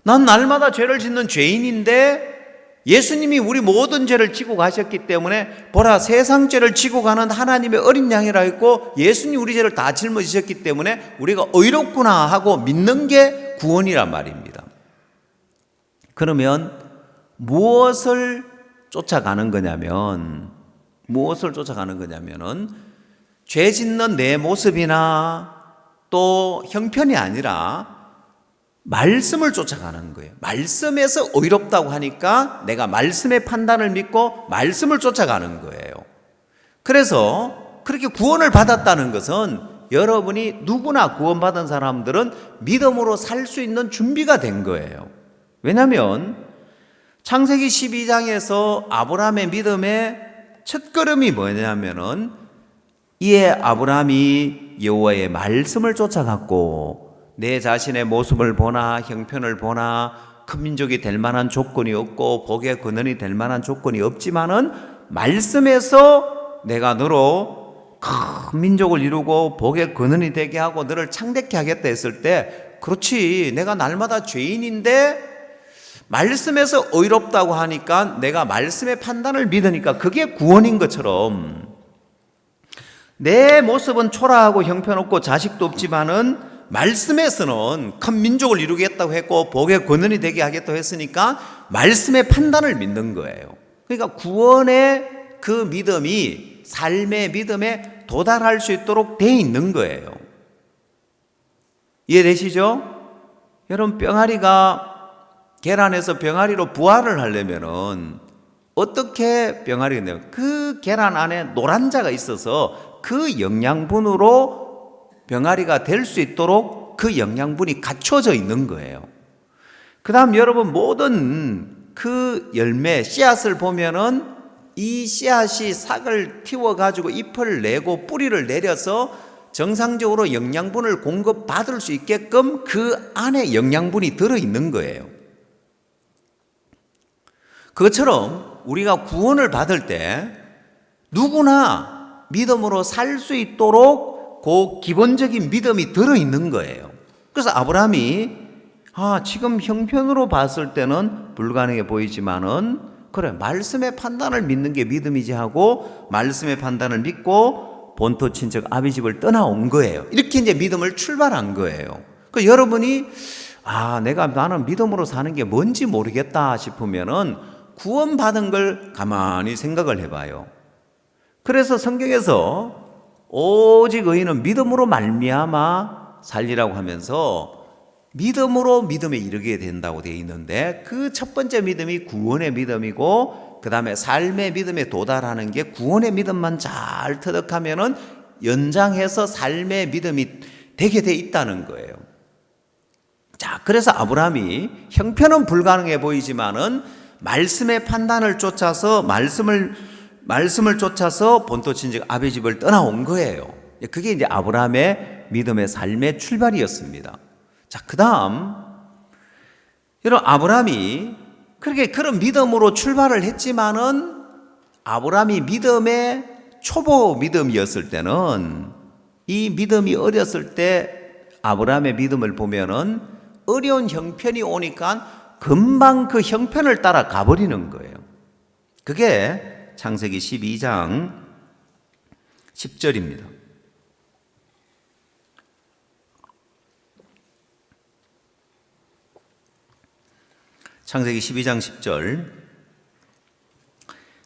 난 날마다 죄를 짓는 죄인인데 예수님이 우리 모든 죄를 지고 가셨기 때문에 보라 세상 죄를 지고 가는 하나님의 어린 양이라 했고 예수님 우리 죄를 다 짊어지셨기 때문에 우리가 의롭구나 하고 믿는 게 구원이란 말입니다. 그러면 무엇을 쫓아가는 거냐면은 죄 짓는 내 모습이나 또 형편이 아니라 말씀을 쫓아가는 거예요. 말씀에서 의롭다고 하니까 내가 말씀의 판단을 믿고 말씀을 쫓아가는 거예요. 그래서 그렇게 구원을 받았다는 것은 여러분이 누구나 구원받은 사람들은 믿음으로 살 수 있는 준비가 된 거예요. 왜냐하면 창세기 12장에서 아브라함의 믿음의 첫걸음이 뭐냐면은 이에 아브라함이 여호와의 말씀을 쫓아갔고 내 자신의 모습을 보나 형편을 보나 큰 민족이 될 만한 조건이 없고 복의 근원이 될 만한 조건이 없지만은 말씀에서 내가 너로 큰 민족을 이루고 복의 근원이 되게 하고 너를 창대케 하겠다 했을 때 그렇지 내가 날마다 죄인인데 말씀에서 의롭다고 하니까 내가 말씀의 판단을 믿으니까 그게 구원인 것처럼 내 모습은 초라하고 형편없고 자식도 없지만은 말씀에서는 큰 민족을 이루겠다고 했고 복의 권원이 되게 하겠다고 했으니까 말씀의 판단을 믿는 거예요. 그러니까 구원의 그 믿음이 삶의 믿음에 도달할 수 있도록 돼 있는 거예요. 이해되시죠? 여러분 병아리가 계란에서 병아리로 부활을 하려면은 어떻게 병아리가 돼요? 그 계란 안에 노란자가 있어서 그 영양분으로 병아리가 될 수 있도록 그 영양분이 갖춰져 있는 거예요. 그 다음 여러분 모든 그 열매 씨앗을 보면은 이 씨앗이 싹을 틔워가지고 잎을 내고 뿌리를 내려서 정상적으로 영양분을 공급받을 수 있게끔 그 안에 영양분이 들어있는 거예요. 그것처럼 우리가 구원을 받을 때 누구나 믿음으로 살 수 있도록 그 기본적인 믿음이 들어있는 거예요. 그래서 아브라함이 지금 형편으로 봤을 때는 불가능해 보이지만은 그래 말씀의 판단을 믿는 게 믿음이지 하고 말씀의 판단을 믿고 본토 친척 아비 집을 떠나온 거예요. 이렇게 이제 믿음을 출발한 거예요. 그 여러분이 나는 믿음으로 사는 게 뭔지 모르겠다 싶으면은 구원받은 걸 가만히 생각을 해봐요. 그래서 성경에서 오직 의인은 믿음으로 말미암아 살리라고 하면서 믿음으로 믿음에 이르게 된다고 되어 있는데 그 첫 번째 믿음이 구원의 믿음이고 그 다음에 삶의 믿음에 도달하는 게 구원의 믿음만 잘 터득하면은 연장해서 삶의 믿음이 되게 돼 있다는 거예요. 자, 그래서 아브라함이 형편은 불가능해 보이지만은 말씀의 판단을 쫓아서 말씀을 쫓아서 본토 친척 아비 집을 떠나온 거예요. 그게 이제 아브라함의 믿음의 삶의 출발이었습니다. 자, 그 다음 여러분 아브라함이 그렇게 그런 믿음으로 출발을 했지만은 아브라함이 믿음의 초보 믿음이었을 때는 이 믿음이 어렸을 때 아브라함의 믿음을 보면은 어려운 형편이 오니까 금방 그 형편을 따라 가버리는 거예요. 그게 창세기 12장 10절입니다. 창세기 12장 10절.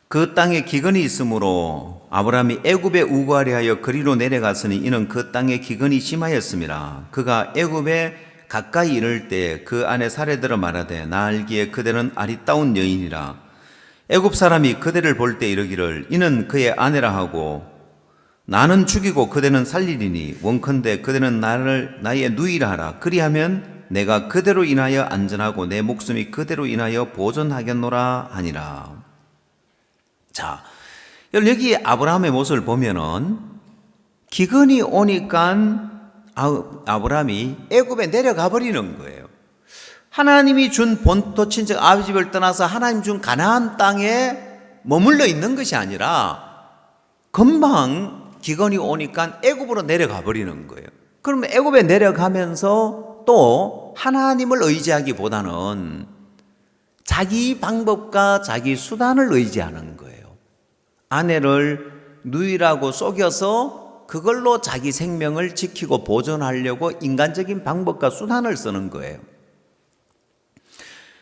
그 땅에 기근이 있으므로 아브라함이 애굽에 우거하려 하여 그리로 내려갔으니 이는 그 땅에 기근이 심하였음이라. 그가 애굽에 가까이 이를 때 그 안에 사례들어 말하되 나 알기에 그대는 아리따운 여인이라. 애굽 사람이 그대를 볼 때 이르기를 이는 그의 아내라 하고 나는 죽이고 그대는 살리리니 원컨대 그대는 나의 누이라 하라. 그리하면 내가 그대로 인하여 안전하고 내 목숨이 그대로 인하여 보존하겠노라 하니라. 자, 여기 아브라함의 모습을 보면은 기근이 오니까 아브라함이 애굽에 내려가 버리는 거예요. 하나님이 준 본토 친척 아버지 집을 떠나서 하나님 준 가나안 땅에 머물러 있는 것이 아니라 금방 기근이 오니까 애굽으로 내려가 버리는 거예요. 그러면 애굽에 내려가면서 또 하나님을 의지하기보다는 자기 방법과 자기 수단을 의지하는 거예요. 아내를 누이라고 속여서 그걸로 자기 생명을 지키고 보존하려고 인간적인 방법과 수단을 쓰는 거예요.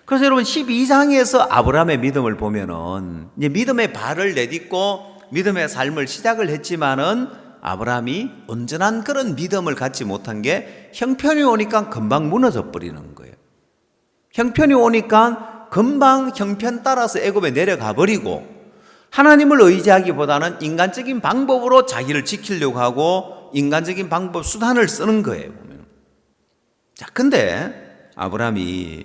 그래서 여러분 12장에서 아브라함의 믿음을 보면은 이제 믿음의 발을 내딛고 믿음의 삶을 시작을 했지만은 아브라함이 온전한 그런 믿음을 갖지 못한 게 형편이 오니까 금방 무너져 버리는 거예요. 형편이 오니까 금방 형편 따라서 애굽에 내려가 버리고 하나님을 의지하기보다는 인간적인 방법으로 자기를 지키려고 하고 인간적인 방법 수단을 쓰는 거예요. 보면. 자, 근데 아브라함이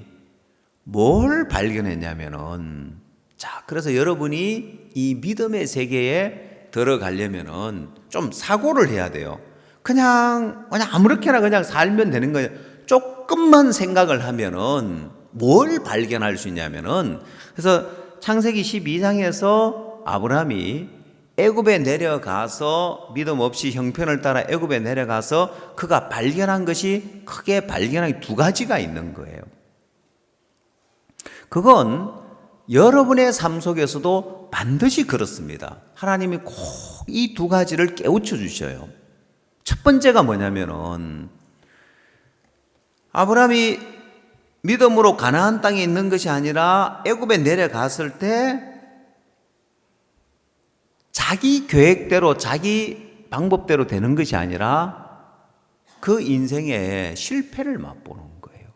뭘 발견했냐면은 자, 그래서 여러분이 이 믿음의 세계에 들어가려면은 좀 사고를 해야 돼요. 그냥 아무렇게나 그냥 살면 되는 거예요. 조금만 생각을 하면은 뭘 발견할 수 있냐면은 그래서 창세기 12장에서 아브라함이 애굽에 내려가서 믿음 없이 형편을 따라 애굽에 내려가서 그가 발견한 것이 크게 발견한 두 가지가 있는 거예요. 그건 여러분의 삶 속에서도 반드시 그렇습니다. 하나님이 꼭 이 두 가지를 깨우쳐 주셔요. 첫 번째가 뭐냐면은 아브라함이 믿음으로 가나안 땅에 있는 것이 아니라 애굽에 내려갔을 때 자기 계획대로 자기 방법대로 되는 것이 아니라 그 인생에 실패를 맛보는 거예요.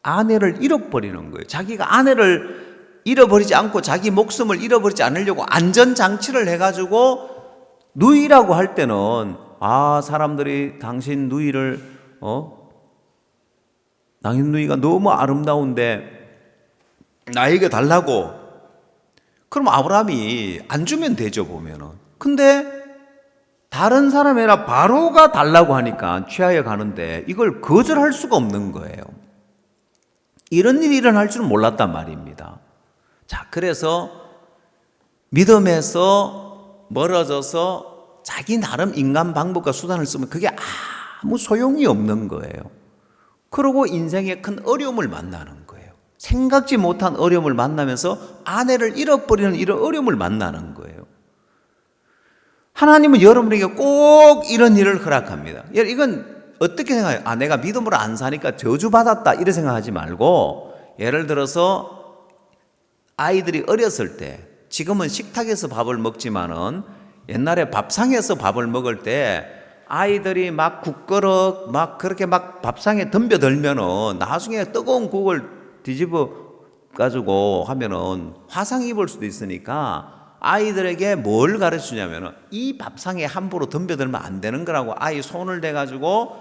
아내를 잃어버리는 거예요. 자기가 아내를 잃어버리지 않고 자기 목숨을 잃어버리지 않으려고 안전장치를 해가지고 누이라고 할 때는 사람들이 당신 누이를 당신 누이가 너무 아름다운데 나에게 달라고 그럼 아브라함이 안 주면 되죠 보면은. 근데 다른 사람이라 바로가 달라고 하니까 취하여 가는데 이걸 거절할 수가 없는 거예요. 이런 일이 일어날 줄은 몰랐단 말입니다. 자, 그래서 믿음에서 멀어져서 자기 나름 인간 방법과 수단을 쓰면 그게 아무 소용이 없는 거예요. 그러고 인생에 큰 어려움을 만나는 거예요. 생각지 못한 어려움을 만나면서 아내를 잃어버리는 이런 어려움을 만나는 거예요. 하나님은 여러분에게 꼭 이런 일을 허락합니다. 이건 어떻게 생각해요? 내가 믿음으로 안 사니까 저주받았다 이렇게 생각하지 말고 예를 들어서 아이들이 어렸을 때 지금은 식탁에서 밥을 먹지만은 옛날에 밥상에서 밥을 먹을 때 아이들이 막 국그릇 막 그렇게 막 밥상에 덤벼들면은 나중에 뜨거운 국을 뒤집어 가지고 하면은 화상 입을 수도 있으니까 아이들에게 뭘 가르치냐면은 이 밥상에 함부로 덤벼들면 안 되는 거라고 아이 손을 대 가지고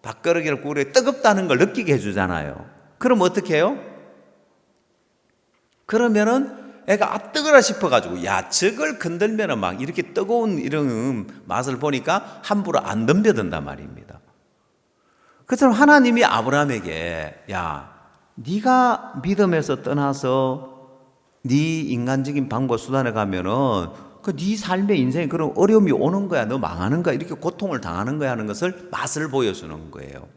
밥그릇을 구우려 뜨겁다는 걸 느끼게 해주잖아요. 그럼 어떻게 해요? 그러면은 애가 뜨거라 싶어가지고 저걸 건들면은 막 이렇게 뜨거운 이런 맛을 보니까 함부로 안 덤벼든단 말입니다. 그처럼 하나님이 아브라함에게 네가 믿음에서 떠나서 네 인간적인 방법 수단에 가면은 네 삶의 인생에 그런 어려움이 오는 거야. 너 망하는 거야. 이렇게 고통을 당하는 거야 하는 것을 맛을 보여주는 거예요.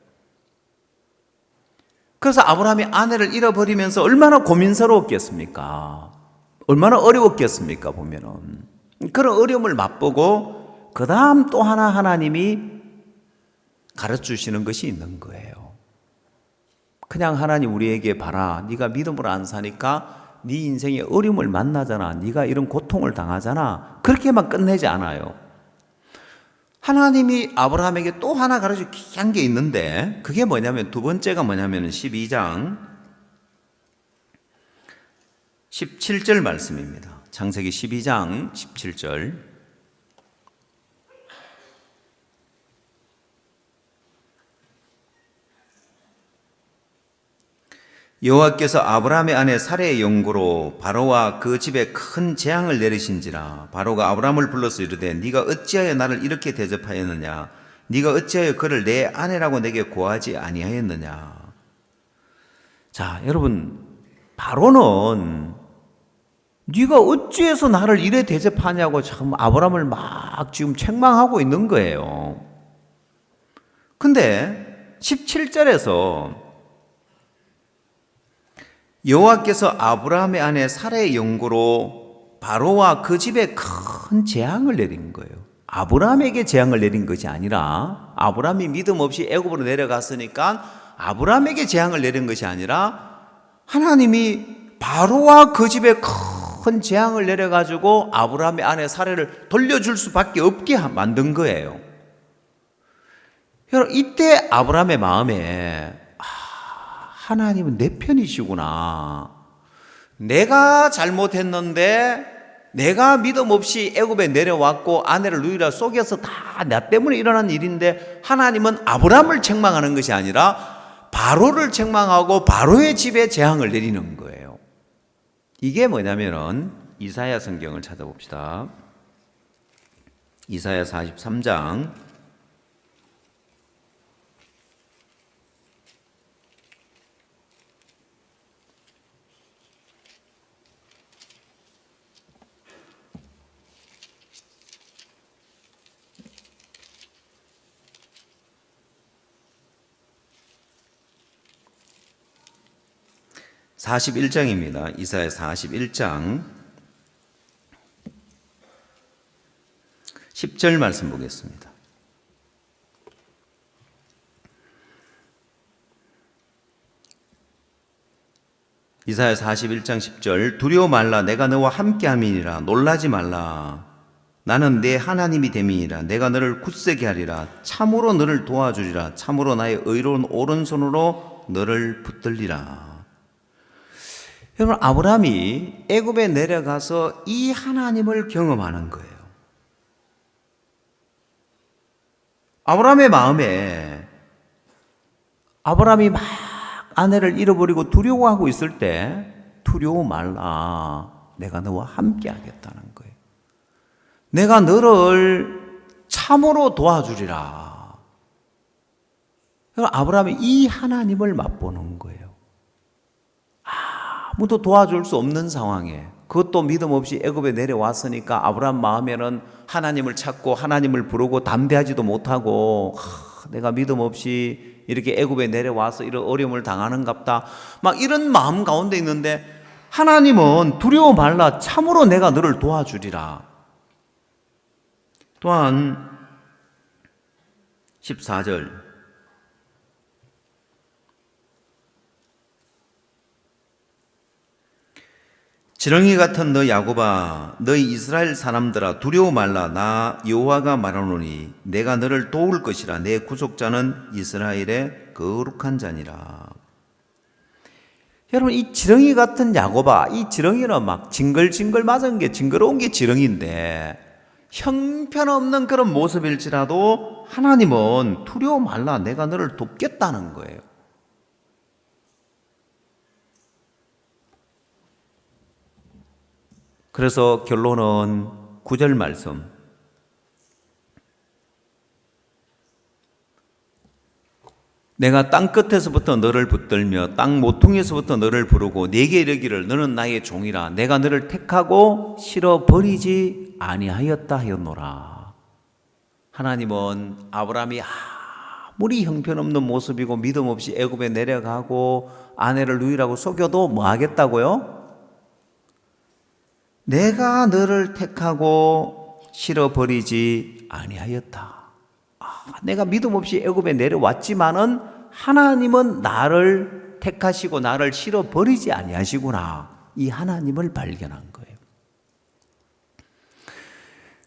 그래서 아브라함이 아내를 잃어버리면서 얼마나 고민스러웠겠습니까? 얼마나 어려웠겠습니까? 보면은 그런 어려움을 맛보고 그 다음 또 하나 하나님이 가르쳐주시는 것이 있는 거예요. 그냥 하나님 우리에게 봐라. 네가 믿음으로 안 사니까 네 인생에 어려움을 만나잖아. 네가 이런 고통을 당하잖아. 그렇게만 끝내지 않아요. 하나님이 아브라함에게 또 하나 가르쳐 귀한 게 있는데, 그게 뭐냐면, 두 번째가 뭐냐면 12장 17절 말씀입니다. 창세기 12장 17절. 여호와께서 아브라함의 아내 사레의 연고로 바로와 그 집에 큰 재앙을 내리신지라. 바로가 아브라함을 불러서 이르되 네가 어찌하여 나를 이렇게 대접하였느냐? 네가 어찌하여 그를 내 아내라고 내게 고하지 아니하였느냐? 자, 여러분, 바로는 네가 어찌해서 나를 이래 대접하냐고 참 아브라함을 막 지금 책망하고 있는 거예요. 근데 17절에서 여호와께서 아브라함의 아내 사라의 연고로 바로와 그 집에 큰 재앙을 내린 거예요. 아브라함에게 재앙을 내린 것이 아니라, 아브라함이 믿음 없이 애굽으로 내려갔으니까 아브라함에게 재앙을 내린 것이 아니라 하나님이 바로와 그 집에 큰 재앙을 내려가지고 아브라함의 아내 사라를 돌려줄 수밖에 없게 만든 거예요. 여러분, 이때 아브라함의 마음에 하나님은 내 편이시구나. 내가 잘못했는데 내가 믿음 없이 애굽에 내려왔고 아내를 누이라 속여서 다 나 때문에 일어난 일인데, 하나님은 아브라함을 책망하는 것이 아니라 바로를 책망하고 바로의 집에 재앙을 내리는 거예요. 이게 뭐냐면은 이사야 성경을 찾아봅시다. 이사야 43장 41장입니다. 이사야 41장 10절 말씀 보겠습니다. 이사야 41장 10절. 두려워 말라. 내가 너와 함께함이니라. 놀라지 말라. 나는 내 하나님이 됨이니라. 내가 너를 굳세게 하리라. 참으로 너를 도와주리라. 참으로 나의 의로운 오른손으로 너를 붙들리라. 여러분, 아브라함이 애굽에 내려가서 이 하나님을 경험하는 거예요. 아브라함의 마음에, 아브라함이 막 아내를 잃어버리고 두려워하고 있을 때 두려워 말라. 내가 너와 함께 하겠다는 거예요. 내가 너를 참으로 도와주리라. 아브라함이 이 하나님을 맛보는 거예요. 아무도 도와줄 수 없는 상황에, 그것도 믿음 없이 애굽에 내려왔으니까 아브라함 마음에는 하나님을 찾고 하나님을 부르고 담대하지도 못하고, 내가 믿음 없이 이렇게 애굽에 내려와서 이런 어려움을 당하는갑다, 막 이런 마음 가운데 있는데, 하나님은 두려워 말라. 참으로 내가 너를 도와주리라. 또한 14절. 지렁이 같은 너 야곱아, 너희 이스라엘 사람들아, 두려워 말라. 나 여호와가 말하노니 내가 너를 도울 것이라. 내 구속자는 이스라엘의 거룩한 자니라. 여러분, 이 지렁이 같은 야곱아, 이 지렁이는 막 징글징글 맞은 게, 징그러운 게 지렁이인데 형편없는 그런 모습일지라도 하나님은 두려워 말라. 내가 너를 돕겠다는 거예요. 그래서 결론은 9절 말씀. 내가 땅 끝에서부터 너를 붙들며 땅 모퉁이에서부터 너를 부르고 내게 이르기를 너는 나의 종이라. 내가 너를 택하고 실어 버리지 아니하였다 하였노라. 하나님은 아브라함이 아무리 형편없는 모습이고 믿음 없이 애굽에 내려가고 아내를 누이라고 속여도 뭐 하겠다고요? 내가 너를 택하고 실어버리지 아니하였다. 내가 믿음 없이 애굽에 내려왔지만은 하나님은 나를 택하시고 나를 실어버리지 아니하시구나. 이 하나님을 발견한 거예요.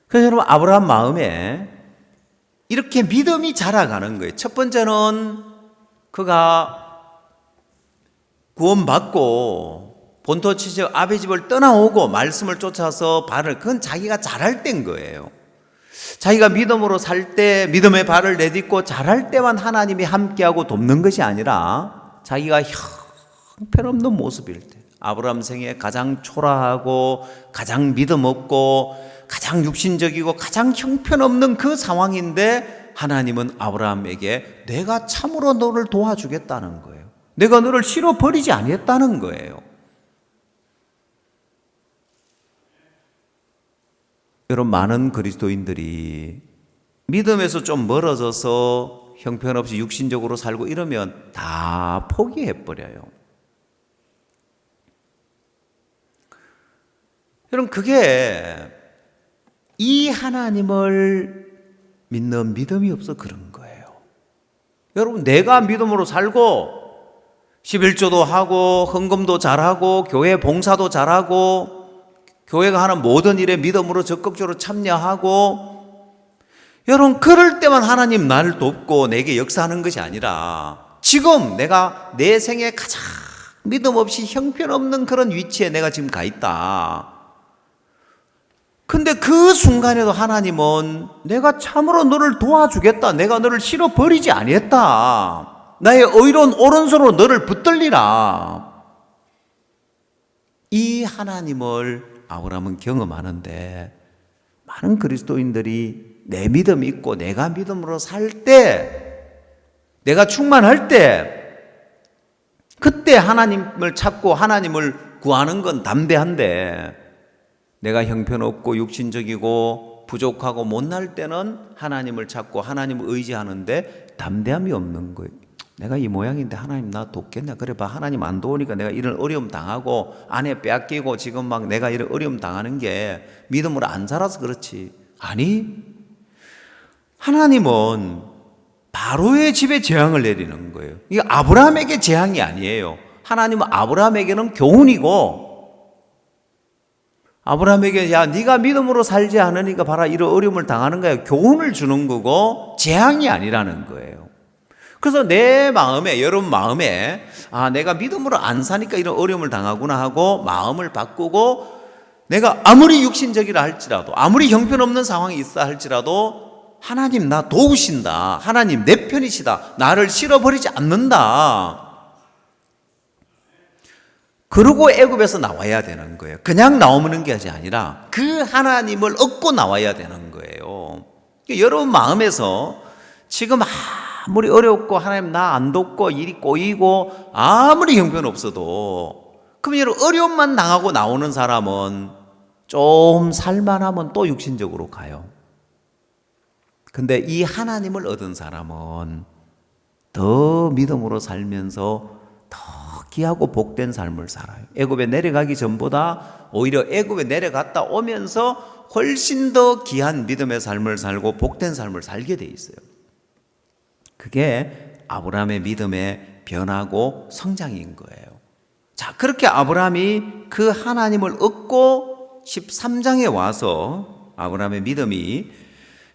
그래서 여러분, 아브라함 마음에 이렇게 믿음이 자라가는 거예요. 첫 번째는 그가 구원받고 본토 친척 아비 집을 떠나오고 말씀을 쫓아서 그건 자기가 잘할 때인 거예요. 자기가 믿음으로 살 때, 믿음의 발을 내딛고 잘할 때만 하나님이 함께하고 돕는 것이 아니라 자기가 형편없는 모습일 때, 아브라함 생에 가장 초라하고 가장 믿음 없고 가장 육신적이고 가장 형편없는 그 상황인데 하나님은 아브라함에게 내가 참으로 너를 도와주겠다는 거예요. 내가 너를 실어버리지 아니했다는 거예요. 여러분, 많은 그리스도인들이 믿음에서 좀 멀어져서 형편없이 육신적으로 살고 이러면 다 포기해버려요. 여러분, 그게 이 하나님을 믿는 믿음이 없어 그런 거예요. 여러분, 내가 믿음으로 살고 11조도 하고 헌금도 잘하고 교회 봉사도 잘하고 교회가 하는 모든 일에 믿음으로 적극적으로 참여하고, 여러분, 그럴 때만 하나님 나를 돕고 내게 역사하는 것이 아니라 지금 내가 내 생에 가장 믿음 없이 형편없는 그런 위치에 내가 지금 가 있다. 근데 그 순간에도 하나님은 내가 참으로 너를 도와주겠다. 내가 너를 실어버리지 아니했다. 나의 의로운 오른손으로 너를 붙들리라. 이 하나님을 아브라함은 경험하는데, 많은 그리스도인들이 내 믿음 있고 내가 믿음으로 살 때, 내가 충만할 때, 그때 하나님을 찾고 하나님을 구하는 건 담대한데, 내가 형편없고 육신적이고 부족하고 못날 때는 하나님을 찾고 하나님을 의지하는데 담대함이 없는 거예요. 내가 이 모양인데 하나님 나 돕겠냐? 그래 봐, 하나님 안 도우니까 내가 이런 어려움 당하고 아내 빼앗기고 지금 막 내가 이런 어려움 당하는 게 믿음으로 안 자라서 그렇지. 아니, 하나님은 바로의 집에 재앙을 내리는 거예요. 이게 아브라함에게 재앙이 아니에요. 하나님은 아브라함에게는 교훈이고, 아브라함에게 야 네가 믿음으로 살지 않으니까 봐라 이런 어려움을 당하는 거야, 교훈을 주는 거고 재앙이 아니라는 거예요. 그래서 내 마음에, 여러분 마음에, 내가 믿음으로 안 사니까 이런 어려움을 당하구나 하고 마음을 바꾸고, 내가 아무리 육신적이라 할지라도, 아무리 형편없는 상황이 있어 할지라도 하나님 나 도우신다, 하나님 내 편이시다, 나를 실어버리지 않는다, 그러고 애굽에서 나와야 되는 거예요. 그냥 나오는 게 아니라 그 하나님을 얻고 나와야 되는 거예요. 여러분 마음에서 지금 아무리 어렵고 하나님 나 안 돕고 일이 꼬이고 아무리 형편없어도, 그럼 여러분 어려움만 당하고 나오는 사람은 좀 살만하면 또 육신적으로 가요. 근데 이 하나님을 얻은 사람은 더 믿음으로 살면서 더 귀하고 복된 삶을 살아요. 애굽에 내려가기 전보다 오히려 애굽에 내려갔다 오면서 훨씬 더 귀한 믿음의 삶을 살고 복된 삶을 살게 돼 있어요. 그게 아브라함의 믿음의 변화고 성장인 거예요. 자, 그렇게 아브라함이 그 하나님을 얻고 13장에 와서 아브라함의 믿음이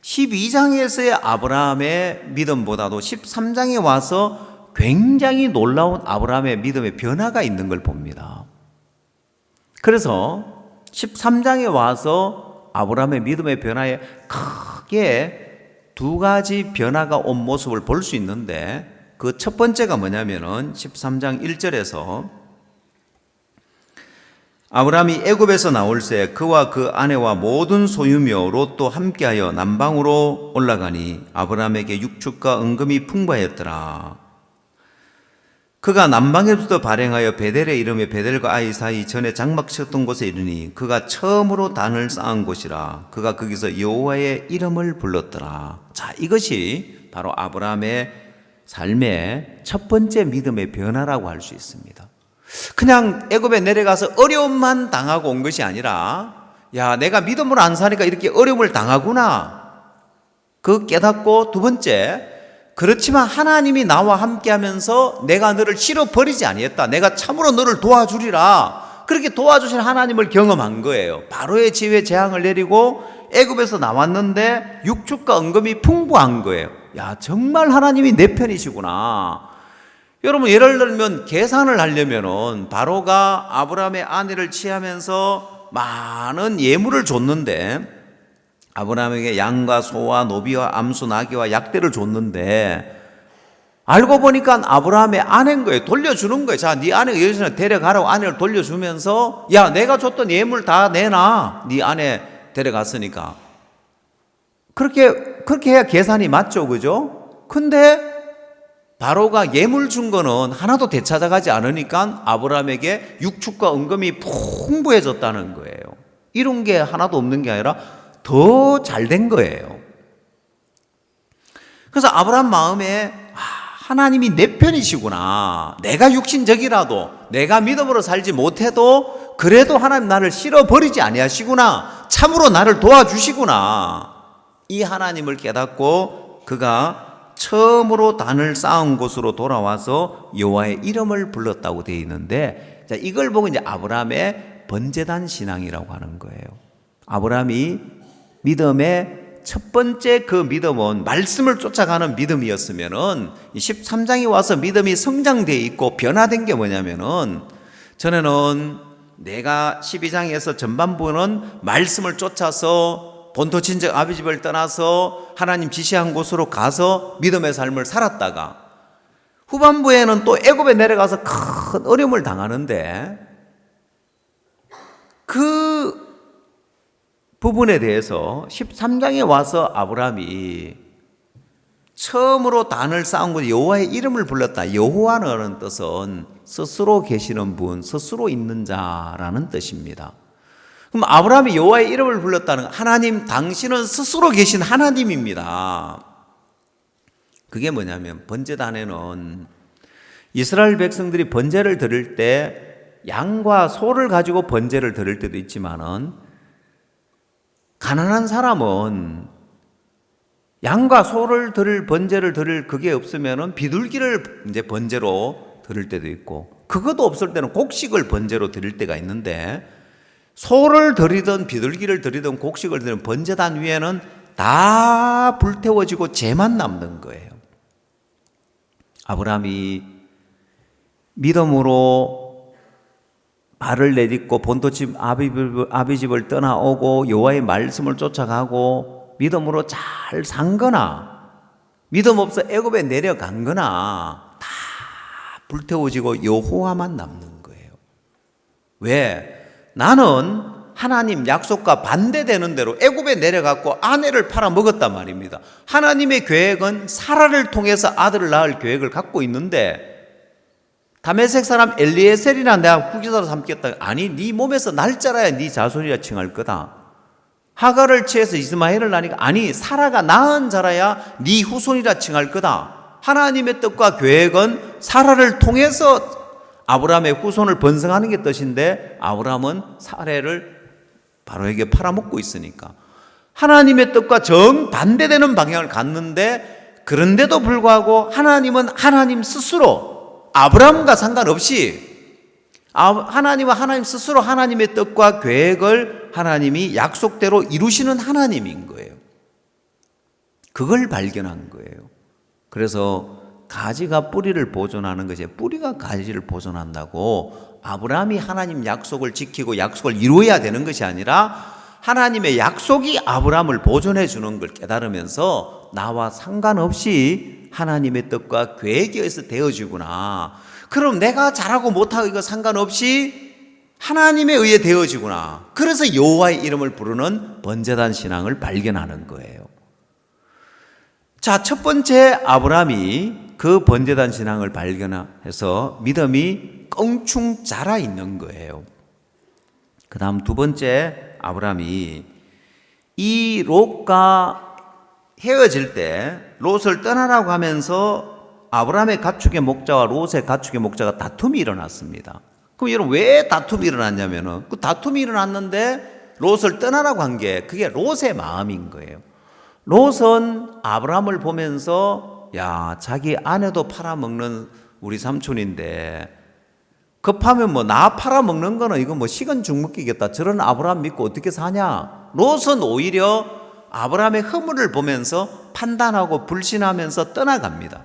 12장에서의 아브라함의 믿음보다도 13장에 와서 굉장히 놀라운 아브라함의 믿음의 변화가 있는 걸 봅니다. 그래서 13장에 와서 아브라함의 믿음의 변화에 크게 두 가지 변화가 온 모습을 볼 수 있는데, 그 첫 번째가 뭐냐면은 13장 1절에서 아브라함이 애굽에서 나올새 그와 그 아내와 모든 소유며 롯도 함께하여 남방으로 올라가니 아브라함에게 육축과 은금이 풍부하였더라. 그가 남방에부터 발행하여 베델에 이르며 베델과 아이 사이 전에 장막 쳤던 곳에 이르니 그가 처음으로 단을 쌓은 곳이라. 그가 거기서 여호와의 이름을 불렀더라. 자, 이것이 바로 아브라함의 삶의 첫 번째 믿음의 변화라고 할 수 있습니다. 그냥 애굽에 내려가서 어려움만 당하고 온 것이 아니라, 야, 내가 믿음으로 안 사니까 이렇게 어려움을 당하구나, 그 깨닫고, 두 번째, 그렇지만 하나님이 나와 함께하면서 내가 너를 실어버리지 아니했다. 내가 참으로 너를 도와주리라. 그렇게 도와주신 하나님을 경험한 거예요. 바로의 지혜에 재앙을 내리고 애굽에서 나왔는데 육축과 은금이 풍부한 거예요. 야, 정말 하나님이 내 편이시구나. 여러분, 예를 들면 계산을 하려면은 바로가 아브라함의 아내를 취하면서 많은 예물을 줬는데, 아브라함에게 양과 소와 노비와 암수 나귀와 약대를 줬는데, 알고 보니까 아브라함의 아내인 거예요. 돌려주는 거예요. 자, 네 아내가 여기서 데려가라고 아내를 돌려주면서, 야, 내가 줬던 예물 다 내놔. 네 아내 데려갔으니까. 그렇게 해야 계산이 맞죠, 그죠? 근데 바로가 예물 준 거는 하나도 되찾아가지 않으니까 아브라함에게 육축과 은금이 풍부해졌다는 거예요. 이런 게 하나도 없는 게 아니라 더 잘 된 거예요. 그래서 아브라함 마음에 하나님이 내 편이시구나. 내가 육신적이라도 내가 믿음으로 살지 못해도 그래도 하나님 나를 실어버리지 아니하시구나. 참으로 나를 도와주시구나. 이 하나님을 깨닫고 그가 처음으로 단을 쌓은 곳으로 돌아와서 여호와의 이름을 불렀다고 되어 있는데, 자, 이걸 보고 이제 아브라함의 번제단 신앙이라고 하는 거예요. 아브라함이 믿음의 첫 번째 그 믿음은 말씀을 쫓아가는 믿음이었으면은 13장에 와서 믿음이 성장되어 있고 변화된 게 뭐냐면은, 전에는 내가 12장에서 전반부는 말씀을 쫓아서 본토 친척 아비 집을 떠나서 하나님 지시한 곳으로 가서 믿음의 삶을 살았다가, 후반부에는 또 애굽에 내려가서 큰 어려움을 당하는데, 그 부분에 대해서 13장에 와서 아브라함이 처음으로 단을 쌓은 곳에 여호와의 이름을 불렀다. 여호와는 뜻은 스스로 계시는 분, 스스로 있는 자라는 뜻입니다. 그럼 아브라함이 여호와의 이름을 불렀다는 건 하나님, 당신은 스스로 계신 하나님입니다. 그게 뭐냐면, 번제단에는 이스라엘 백성들이 번제를 드릴 때 양과 소를 가지고 번제를 드릴 때도 있지만은, 가난한 사람은 양과 소를 드릴 번제를 드릴 그게 없으면은 비둘기를 이제 번제로 드릴 때도 있고, 그것도 없을 때는 곡식을 번제로 드릴 때가 있는데, 소를 드리든 비둘기를 드리든 곡식을 드리든 번제단 위에는 다 불태워지고 재만 남는 거예요. 아브라함이 믿음으로 발을 내딛고 본토집 아비 집을 떠나오고 여호와의 말씀을 쫓아가고 믿음으로 잘 산거나 믿음 없어 애굽에 내려간거나 다 불태워지고 여호와만 남는 거예요. 왜? 나는 하나님 약속과 반대되는 대로 애굽에 내려갔고 아내를 팔아먹었단 말입니다. 하나님의 계획은 사라를 통해서 아들을 낳을 계획을 갖고 있는데, 다메섹 사람 엘리에셀이나 내가 후계자로 삼겠다. 아니, 네 몸에서 날짜라야 네 자손이라 칭할 거다. 하갈을 취해서 이스마엘을 낳으니까, 아니, 사라가 낳은 자라야 네 후손이라 칭할 거다. 하나님의 뜻과 계획은 사라를 통해서 아브라함의 후손을 번성하는 게 뜻인데, 아브라함은 사라를 바로에게 팔아먹고 있으니까 하나님의 뜻과 정반대되는 방향을 갔는데, 그런데도 불구하고 하나님은 하나님 스스로 아브라함과 상관없이 하나님은 하나님 스스로 하나님의 뜻과 계획을 하나님이 약속대로 이루시는 하나님인 거예요. 그걸 발견한 거예요. 그래서 가지가 뿌리를 보존하는 것이 뿌리가 가지를 보존한다고, 아브라함이 하나님 약속을 지키고 약속을 이루어야 되는 것이 아니라 하나님의 약속이 아브라함을 보존해 주는 걸 깨달으면서 나와 상관없이 하나님의 뜻과 계획에 의해서 되어지구나. 그럼 내가 잘하고 못하고 이거 상관없이 하나님에 의해 되어지구나. 그래서 여호와의 이름을 부르는 번제단 신앙을 발견하는 거예요. 자, 첫 번째 아브라함이 그 번제단 신앙을 발견해서 믿음이 껑충 자라 있는 거예요. 그 다음 두 번째 아브라함이 이 롯과 헤어질 때 롯을 떠나라고 하면서 아브라함의 가축의 목자와 롯의 가축의 목자가 다툼이 일어났습니다. 그럼 여러분, 왜 다툼이 일어났냐면은, 그 다툼이 일어났는데 롯을 떠나라고 한 게 그게 롯의 마음인 거예요. 롯은 아브라함을 보면서 야, 자기 아내도 팔아먹는 우리 삼촌인데 급하면 뭐 나 팔아먹는 거는 이거 뭐 식은 죽 먹기겠다. 저런 아브라함 믿고 어떻게 사냐? 롯은 오히려 아브라함의 허물을 보면서 판단하고 불신하면서 떠나갑니다.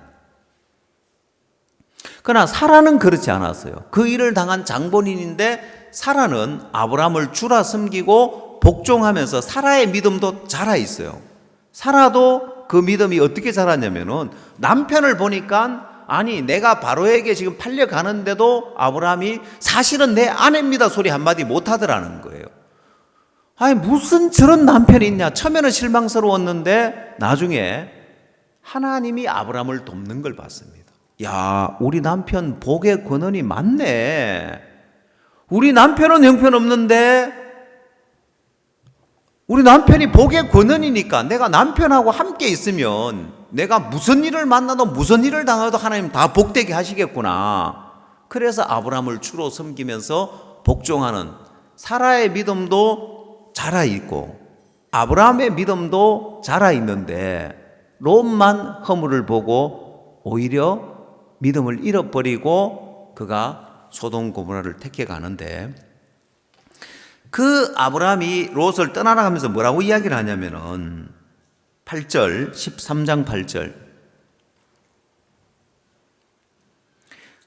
그러나 사라는 그렇지 않았어요. 그 일을 당한 장본인인데 사라는 아브라함을 주라 섬기고 복종하면서 사라의 믿음도 자라 있어요. 사라도 그 믿음이 어떻게 자랐냐면은 남편을 보니까 아니 내가 바로에게 지금 팔려가는데도 아브라함이 사실은 내 아내입니다 소리 한마디 못하더라는 거예요. 아니 무슨 저런 남편이 있냐. 처음에는 실망스러웠는데 나중에 하나님이 아브라함을 돕는 걸 봤습니다. 야, 우리 남편 복의 권한이 많네. 우리 남편은 형편없는데 우리 남편이 복의 권한이니까 내가 남편하고 함께 있으면 내가 무슨 일을 만나도 무슨 일을 당해도 하나님 다 복되게 하시겠구나. 그래서 아브라함을 주로 섬기면서 복종하는 사라의 믿음도 자라있고 아브라함의 믿음도 자라있는데 롯만 허물을 보고 오히려 믿음을 잃어버리고 그가 소돔 고모라를 택해 가는데 그 아브라함이 롯을 떠나가면서 뭐라고 이야기를 하냐면은 8절 13장 8절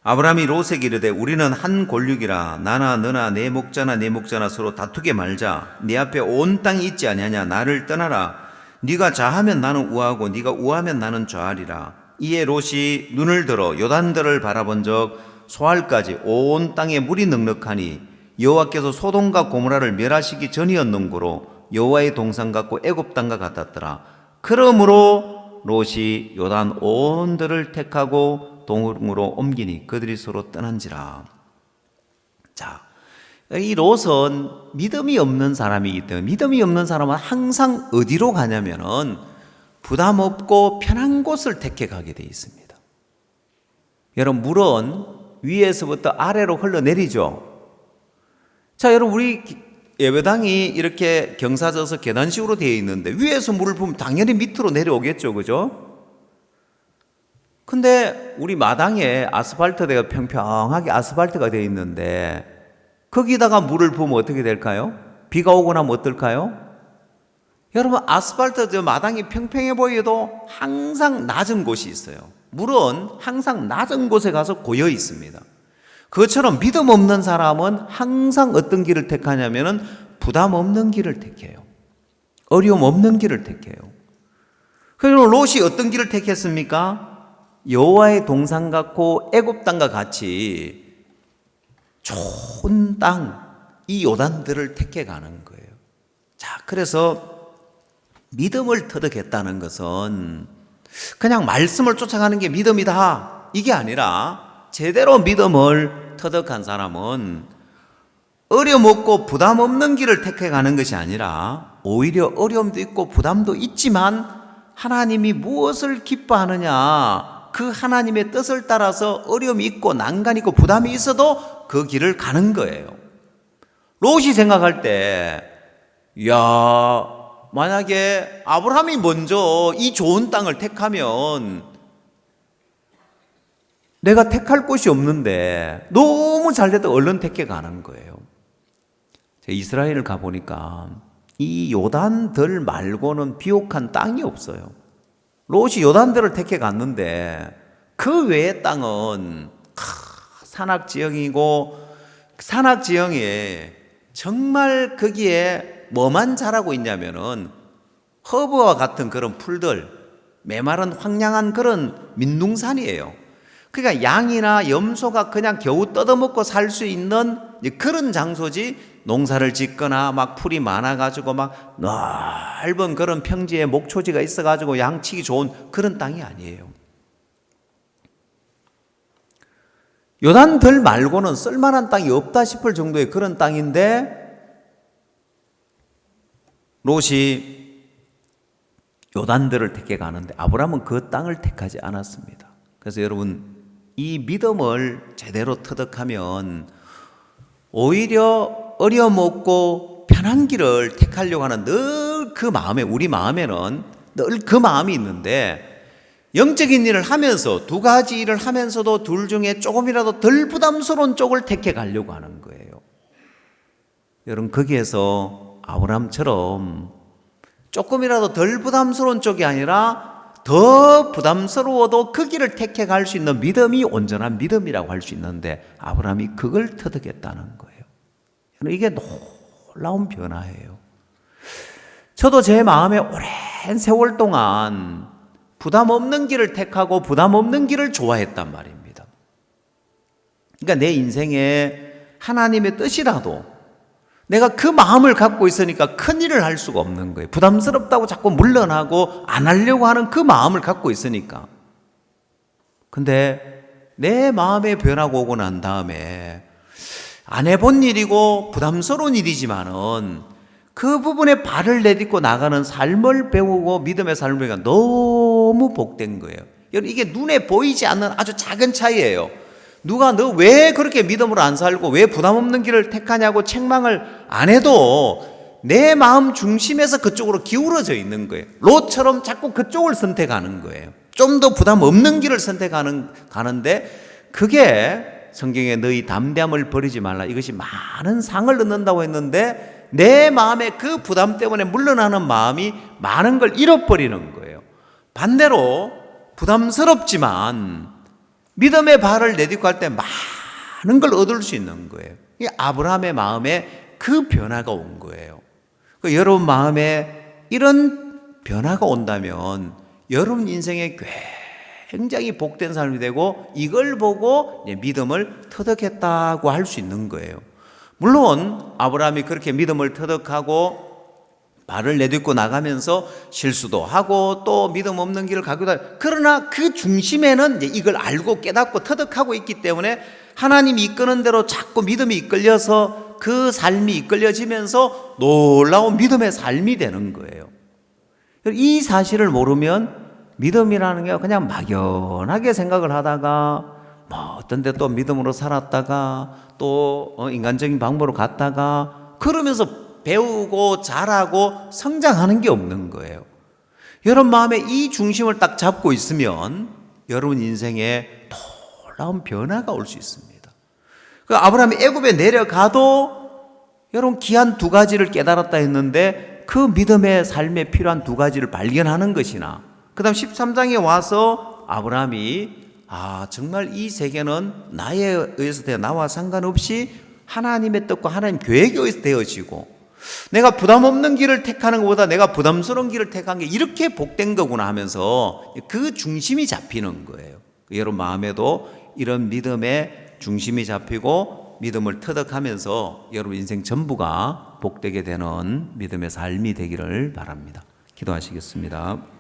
아브라함이 롯에게 이르되 우리는 한 골육이라 나나 너나 내 목자나 내 목자나 서로 다투게 말자. 네 앞에 온 땅이 있지 아니하냐. 나를 떠나라. 네가 좌하면 나는 우하고 네가 우하면 나는 좌하리라. 이에 롯이 눈을 들어 요단들을 바라본즉 소알까지 온 땅에 물이 넉넉하니 여호와께서 소돔과 고모라를 멸하시기 전이었는고로 여호와의 동산 같고 애굽 땅과 같았더라. 그러므로 롯이 요단 온 들을 택하고 동으로 옮기니 그들이 서로 떠난지라. 자, 이 롯은 믿음이 없는 사람이기 때문에 믿음이 없는 사람은 항상 어디로 가냐면은 부담 없고 편한 곳을 택해 가게 되어 있습니다. 여러분 물은 위에서부터 아래로 흘러내리죠. 자, 여러분 우리 예배당이 이렇게 경사져서 계단식으로 되어 있는데 위에서 물을 부으면 당연히 밑으로 내려오겠죠. 그죠? 근데 우리 마당에 아스팔트대가 평평하게 아스팔트가 되어 있는데 거기다가 물을 부으면 어떻게 될까요? 비가 오고 나면 어떨까요? 여러분 아스팔트 저 마당이 평평해 보여도 항상 낮은 곳이 있어요. 물은 항상 낮은 곳에 가서 고여 있습니다. 그것처럼 믿음 없는 사람은 항상 어떤 길을 택하냐면은 부담 없는 길을 택해요. 어려움 없는 길을 택해요. 그리고 롯이 어떤 길을 택했습니까? 여호와의 동산 같고 애굽 땅과 같이 좋은 땅, 이 요단들을 택해 가는 거예요. 자, 그래서 믿음을 터득했다는 것은 그냥 말씀을 쫓아가는 게 믿음이다 이게 아니라 제대로 믿음을 터득한 사람은 어려움 없고 부담 없는 길을 택해 가는 것이 아니라 오히려 어려움도 있고 부담도 있지만 하나님이 무엇을 기뻐하느냐 그 하나님의 뜻을 따라서 어려움이 있고 난간이 있고 부담이 있어도 그 길을 가는 거예요. 롯이 생각할 때 야, 만약에 아브라함이 먼저 이 좋은 땅을 택하면 내가 택할 곳이 없는데 너무 잘돼도 얼른 택해 가는 거예요. 제가 이스라엘을 가보니까 이 요단들 말고는 비옥한 땅이 없어요. 롯이 요단들을 택해 갔는데 그 외의 땅은 산악지형이고 산악지형에 정말 거기에 뭐만 자라고 있냐면은 허브와 같은 그런 풀들, 메마른 황량한 그런 민둥산이에요. 그러니까 양이나 염소가 그냥 겨우 뜯어먹고 살 수 있는 그런 장소지 농사를 짓거나 막 풀이 많아가지고 막 넓은 그런 평지에 목초지가 있어가지고 양치기 좋은 그런 땅이 아니에요. 요단들 말고는 쓸만한 땅이 없다 싶을 정도의 그런 땅인데 롯이 요단들을 택해 가는데 아브라함은 그 땅을 택하지 않았습니다. 그래서 여러분 이 믿음을 제대로 터득하면 오히려 어려움 없고 편한 길을 택하려고 하는 늘 그 마음에 우리 마음에는 늘 그 마음이 있는데 영적인 일을 하면서 두 가지 일을 하면서도 둘 중에 조금이라도 덜 부담스러운 쪽을 택해 가려고 하는 거예요. 여러분, 거기에서 아브라함처럼 조금이라도 덜 부담스러운 쪽이 아니라 더 부담스러워도 그 길을 택해 갈 수 있는 믿음이 온전한 믿음이라고 할 수 있는데, 아브라함이 그걸 터득했다는 거예요. 이게 놀라운 변화예요. 저도 제 마음에 오랜 세월 동안 부담 없는 길을 택하고 부담 없는 길을 좋아했단 말입니다. 그러니까 내 인생에 하나님의 뜻이라도 내가 그 마음을 갖고 있으니까 큰 일을 할 수가 없는 거예요. 부담스럽다고 자꾸 물러나고 안 하려고 하는 그 마음을 갖고 있으니까. 근데 내 마음의 변화가 오고 난 다음에 안 해본 일이고 부담스러운 일이지만은 그 부분에 발을 내딛고 나가는 삶을 배우고 믿음의 삶을 배우니까 너무 복된 거예요. 여러분, 이게 눈에 보이지 않는 아주 작은 차이예요. 누가 너 왜 그렇게 믿음으로 안 살고 왜 부담 없는 길을 택하냐고 책망을 안 해도 내 마음 중심에서 그쪽으로 기울어져 있는 거예요. 롯처럼 자꾸 그쪽을 선택하는 거예요. 좀 더 부담 없는 길을 가는데 그게 성경에 너희 담대함을 버리지 말라, 이것이 많은 상을 얻는다고 했는데 내 마음의 그 부담 때문에 물러나는 마음이 많은 걸 잃어버리는 거예요. 반대로 부담스럽지만 믿음의 발을 내딛고 할 때 많은 걸 얻을 수 있는 거예요. 이게 아브라함의 마음에 그 변화가 온 거예요. 여러분 마음에 이런 변화가 온다면 여러분 인생에 굉장히 복된 삶이 되고 이걸 보고 믿음을 터득했다고 할 수 있는 거예요. 물론 아브라함이 그렇게 믿음을 터득하고 발을 내딛고 나가면서 실수도 하고 또 믿음 없는 길을 가기도 하고, 그러나 그 중심에는 이걸 알고 깨닫고 터득하고 있기 때문에 하나님이 이끄는 대로 자꾸 믿음이 이끌려서 그 삶이 이끌려지면서 놀라운 믿음의 삶이 되는 거예요. 이 사실을 모르면 믿음이라는 게 그냥 막연하게 생각을 하다가 어떤 데 또 믿음으로 살았다가 또 인간적인 방법으로 갔다가 그러면서 배우고 자라고 성장하는 게 없는 거예요. 여러분 마음에 이 중심을 딱 잡고 있으면 여러분 인생에 놀라운 변화가 올 수 있습니다. 아브라함이 애굽에 내려가도 여러분 귀한 두 가지를 깨달았다 했는데 그 믿음의 삶에 필요한 두 가지를 발견하는 것이나, 그 다음 13장에 와서 아브라함이 정말 이 세계는 나에 의해서 되어 나와 상관없이 하나님의 뜻과 하나님 계획에 의해서 되어지고 내가 부담 없는 길을 택하는 것보다 내가 부담스러운 길을 택한 게 이렇게 복된 거구나 하면서 그 중심이 잡히는 거예요. 여러분 마음에도 이런 믿음의 중심이 잡히고 믿음을 터득하면서 여러분 인생 전부가 복되게 되는 믿음의 삶이 되기를 바랍니다. 기도하시겠습니다.